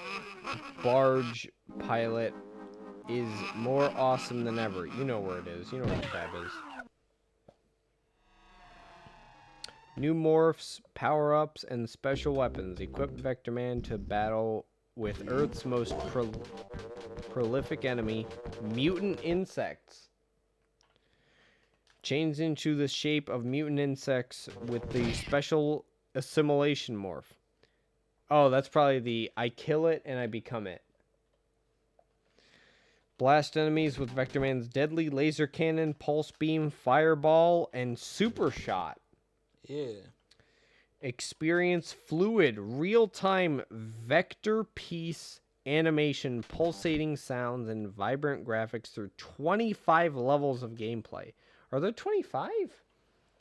barge pilot is more awesome than ever. You know where it is. You know where the tab is. New morphs, power-ups, and special weapons equip Vectorman to battle with Earth's most prolific enemy, mutant insects. Change into the shape of mutant insects with the special assimilation morph. Oh, that's probably the I kill it and I become it. Blast enemies with Vectorman's deadly laser cannon, pulse beam, fireball, and super shot. Yeah. Experience fluid, real-time vector piece animation, pulsating sounds, and vibrant graphics through 25 levels of gameplay. Are there 25?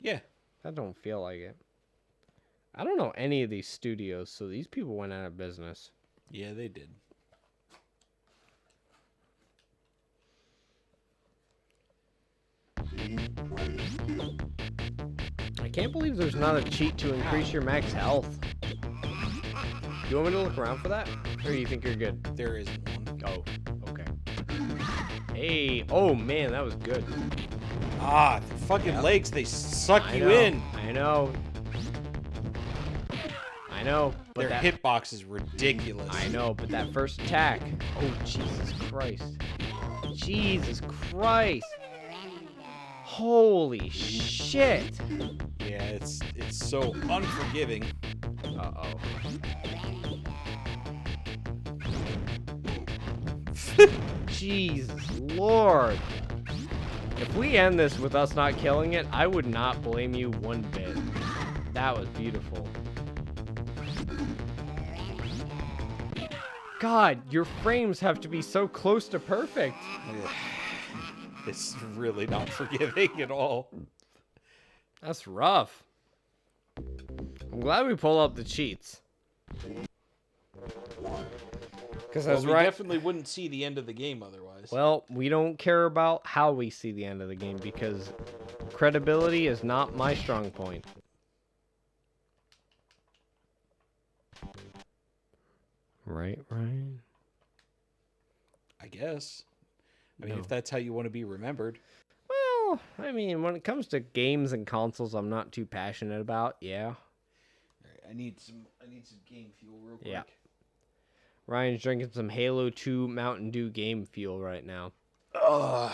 Yeah. That don't feel like it. I don't know any of these studios, so these people went out of business. Yeah, they did. I can't believe there's not a cheat to increase your max health. Do you want me to look around for that? Or do you think you're good? There isn't one. Oh, okay. Hey, oh man, that was good. Ah, the fucking legs, they suck I you know, in. I know. I know, but Their that hitbox is ridiculous. I know, but that first attack. Oh, Jesus Christ. Jesus Christ. Holy shit. Yeah, it's so unforgiving. Uh-oh. Jesus Lord. If we end this with us not killing it, I would not blame you one bit. That was beautiful. God, your frames have to be so close to perfect. It's really not forgiving at all. That's rough. I'm glad we pulled up the cheats. Because Well, that's we right. definitely wouldn't see the end of the game otherwise. Well, we don't care about how we see the end of the game because credibility is not my strong point. Right, right. I guess. I mean, No. if that's how you want to be remembered. Well, I mean, when it comes to games and consoles, I'm not too passionate about. Yeah. All right, I need some game fuel real quick. Yeah. Ryan's drinking some Halo 2 Mountain Dew game fuel right now. Ugh.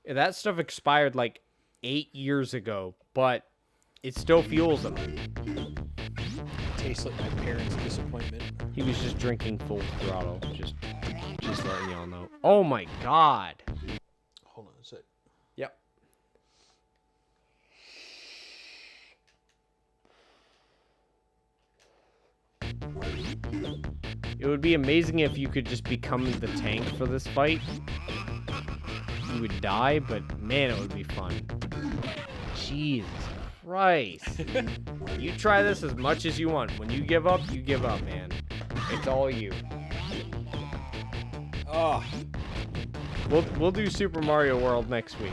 That stuff expired like 8 years ago, but it still fuels him. Tastes like my parents' disappointment. He was just drinking full throttle. Just letting y'all know. Oh my god. Hold on a sec. Yep. It would be amazing if you could just become the tank for this fight. You would die, but man, it would be fun. Jesus Christ. You try this as much as you want. When you give up, man. It's all you. Oh. We'll do Super Mario World next week.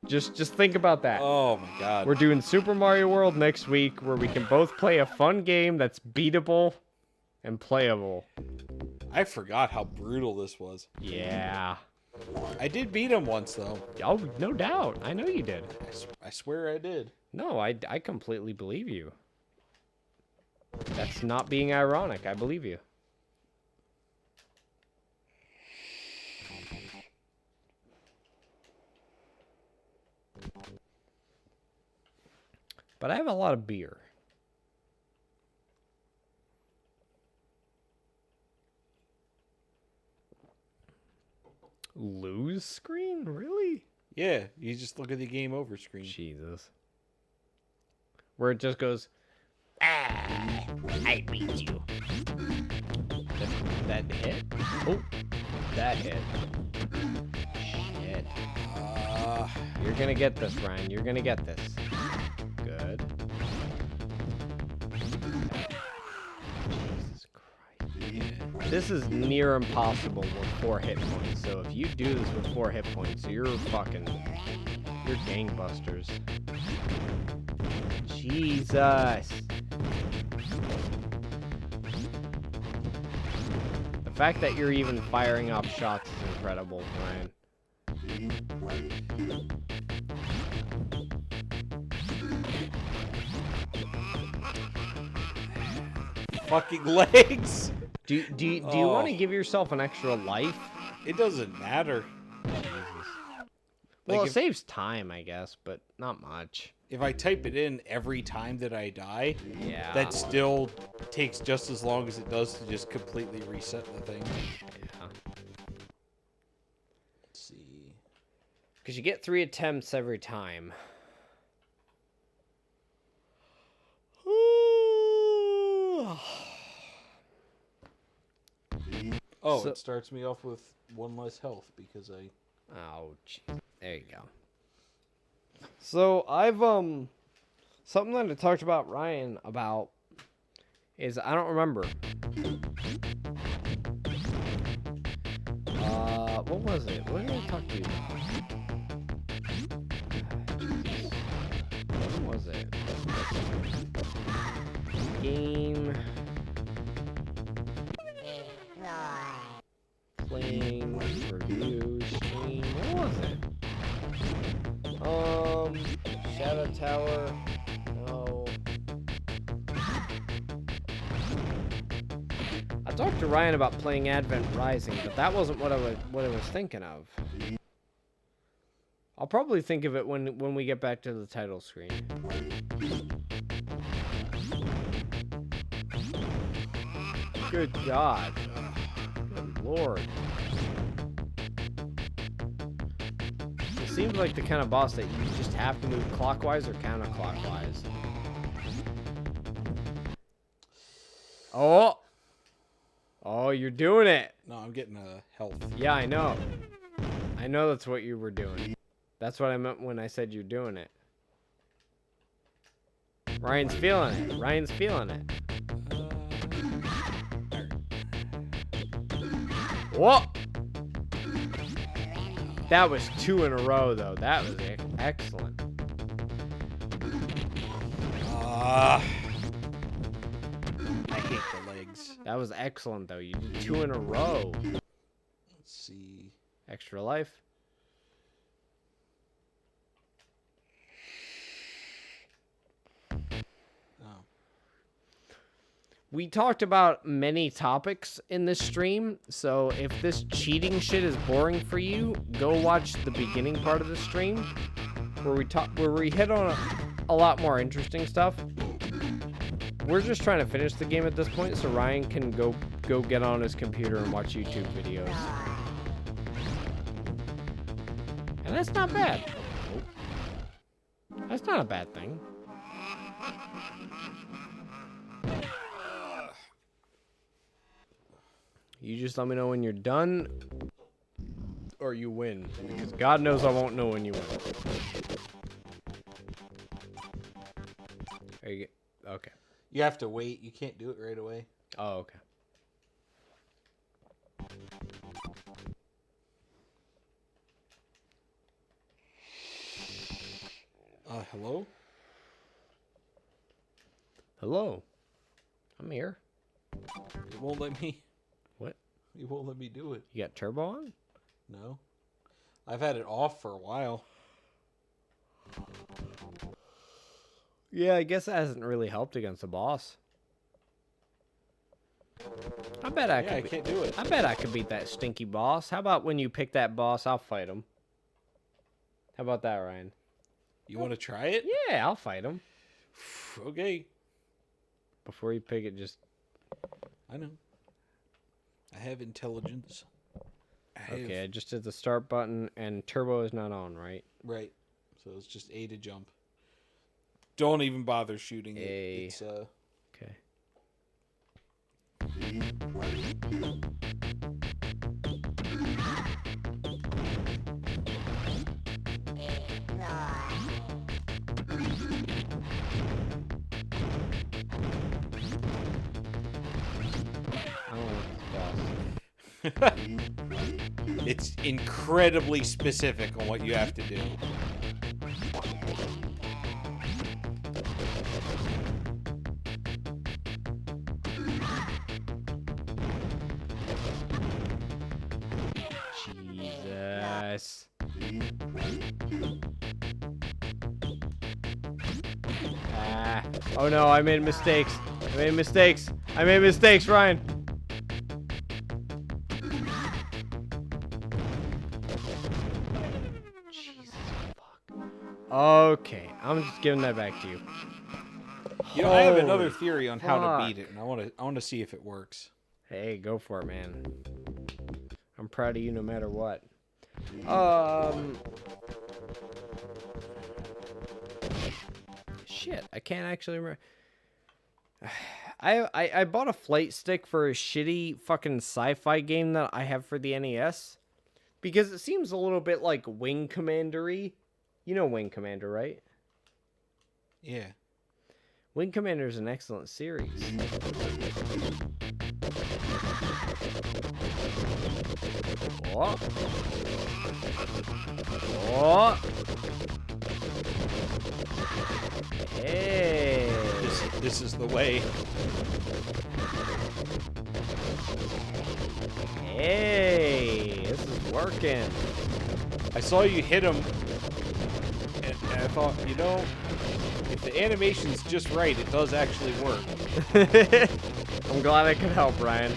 Just think about that. Oh my god. We're doing Super Mario World next week where we can both play a fun game that's beatable and playable. I forgot how brutal this was. Yeah. I did beat him once though. Oh, no doubt. I know you did. I swear I did. No, I completely believe you. That's not being ironic. I believe you. But I have a lot of beer. Lose screen? Really? Yeah, you just look at the game over screen. Jesus. Where it just goes, I beat you. That hit? Oh, that hit. Shit. You're gonna get this, Ryan. You're gonna get this. Good. Jesus Christ. This is near impossible with 4 hit points. So if you do this with 4 hit points, you're gangbusters. Jesus. The fact that you're even firing off shots is incredible, Ryan. Fucking legs. Do you want to give yourself an extra life? It doesn't matter. Jesus. Like Well, it if- saves time, I guess, but not much. If I type it in every time that I die, Yeah. that still takes just as long as it does to just completely reset the thing. Yeah. Let's see. Because you get 3 attempts every time. Oh, So- it starts me off with 1 less health because I... Ouch. There you go. So I've something that I talked about Ryan about is I don't remember. What was it? What did I talk to you about? What was it? Game. Playing review stream. What was it? Shadow Tower. No. I talked to Ryan about playing Advent Rising, but that wasn't what I was thinking of. I'll probably think of it when we get back to the title screen. Good God. Good Lord. It seems like the kind of boss that you just have to move clockwise or counterclockwise. Oh! Oh, you're doing it! No, I'm getting a health. Yeah, I know. I know that's what you were doing. That's what I meant when I said you're doing it. Ryan's feeling it. Ryan's feeling it. Whoa! That was 2 in a row, though. That was excellent. I hate the legs. That was excellent, though. You did 2 in a row. Let's see. Extra life. Oh. We talked about many topics in this stream, so if this cheating shit is boring for you, go watch the beginning part of the stream where we hit on a lot more interesting stuff. We're just trying to finish the game at this point so Ryan can go get on his computer and watch YouTube videos. And that's not bad. That's not a bad thing. You just let me know when you're done, or you win. Because God knows I won't know when you win. Are you okay? You have to wait. You can't do it right away. Oh, okay. Hello? Hello. I'm here. It won't let me. What? It won't let me do it. You got turbo on? No. I've had it off for a while. Yeah, I guess that hasn't really helped against the boss. I bet I Yeah, I could. can't do it. I bet I could beat that stinky boss. How about when you pick that boss, I'll fight him. How about that, Ryan? You want to try it? Yeah, I'll fight him. Okay. Before you pick it, just... I know. I have intelligence. Okay, I just did the start button, and turbo is not on, right? Right. So it's just A to jump. Don't even bother shooting it. A. It's Okay. I don't know what this it's incredibly specific on what you have to do. Jesus. Ah. Oh no, I made mistakes. I made mistakes. I made mistakes, Ryan. Jesus fuck. Okay, I'm just giving that back to you. You know, I have another Holy theory on how to fuck. beat it, and I want to see if it works. Hey, go for it, man. I'm proud of you no matter what. Shit, I can't actually remember. I bought a flight stick for a shitty fucking sci-fi game that I have for the NES because it seems a little bit like Wing Commander-y. You know Wing Commander, right? Yeah. Wing Commander is an excellent series. Oh. Oh. Hey. This is the way. Hey. This is working. I saw you hit him, and I thought, you know, if the animation's just right, it does actually work. I'm glad I could help, Ryan.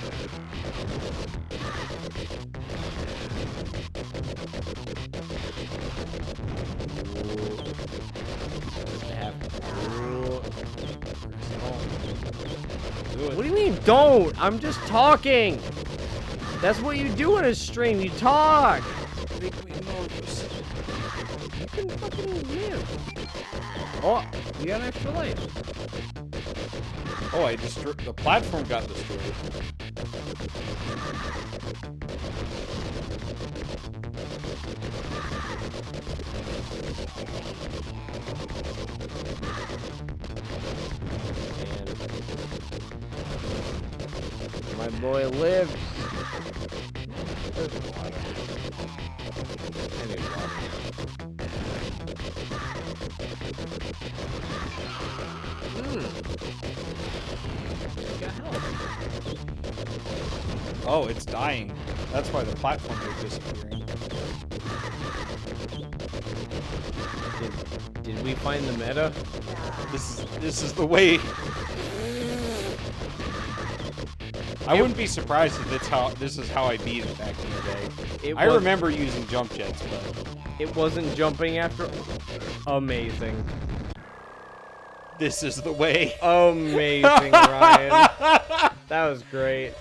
What do you mean, don't? I'm just talking. That's what you do in a stream. You talk. You can fucking live. Oh, you got an extra life. Oh, I destroyed the platform. Got destroyed. And my boy lived. There's water. I need water. Got help. Oh, it's dying. That's why the platform is disappearing. Did we find the meta? This is the way. I wouldn't be surprised if this is how I beat it back in the day. I remember using jump jets, but it wasn't jumping after. Amazing. This is the way. Amazing, Ryan. That was great.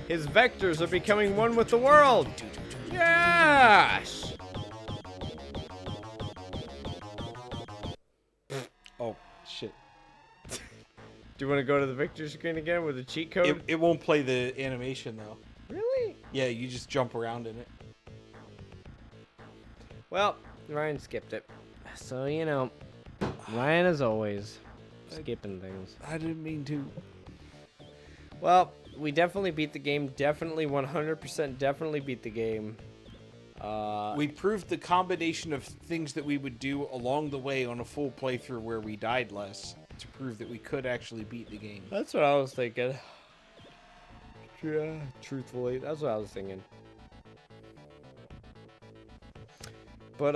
His vectors are becoming one with the world. Yes. Oh shit. Do you want to go to the victory screen again with the cheat code? It won't play the animation though. Really? Yeah, you just jump around in it. Well, Ryan skipped it. So, you know, Ryan as always, skipping things. I didn't mean to. Well, we definitely beat the game. Definitely 100% definitely beat the game. We proved the combination of things that we would do along the way on a full playthrough where we died less to prove that we could actually beat the game. That's what I was thinking. Yeah, truthfully, that's what I was thinking. But,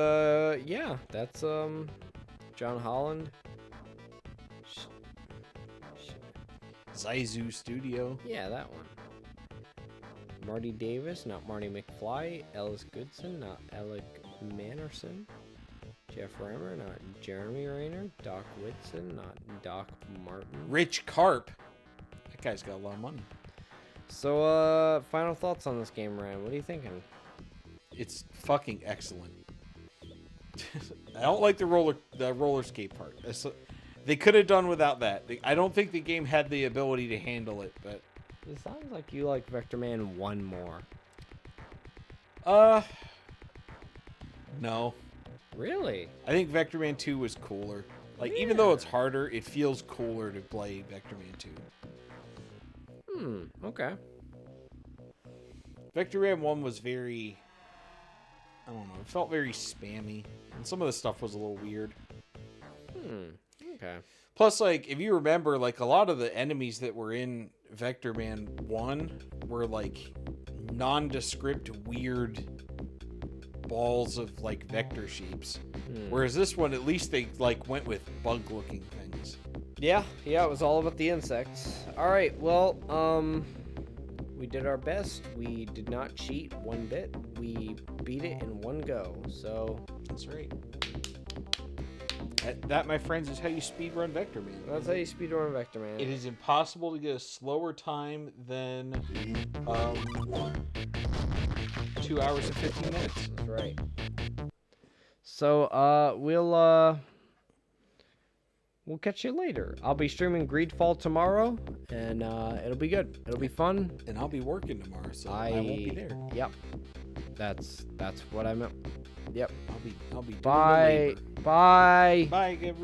yeah, that's, John Holland. Zaizu Studio. Yeah, that one. Marty Davis, not Marty McFly. Ellis Goodson, not Alec Mannerson. Jeff Reimer, not Jeremy Rayner. Doc Whitson, not Doc Martin. Rich Carp. That guy's got a lot of money. So, final thoughts on this game, Ryan. What are you thinking? It's fucking excellent. I don't like the roller skate part. They could have done without that. I don't think the game had the ability to handle it, but It sounds like you like Vectorman 1 more. no. Really? I think Vectorman 2 was cooler. Like, even though it's harder, it feels cooler to play Vectorman 2. Okay. Vectorman 1 was very, I don't know, it felt very spammy. And some of the stuff was a little weird. Okay. Plus, like, if you remember, like, a lot of the enemies that were in Vectorman 1 were, like, nondescript, weird balls of, like, vector shapes. Whereas this one, at least they, like, went with bug-looking things. Yeah, it was all about the insects. Alright, well, we did our best. We did not cheat one bit. We beat it in one go, so... That's right. That, my friends, is how you speedrun Vectorman. That's how you speedrun Vectorman. It is impossible to get a slower time than 2 hours and 15 minutes. That's right. So, we'll catch you later. I'll be streaming Greedfall tomorrow, and it'll be good. It'll be fun. And I'll be working tomorrow, so I won't be there. Yep. That's what I meant. Yep. I'll be doing the Bye. labor. Bye. Bye, everyone.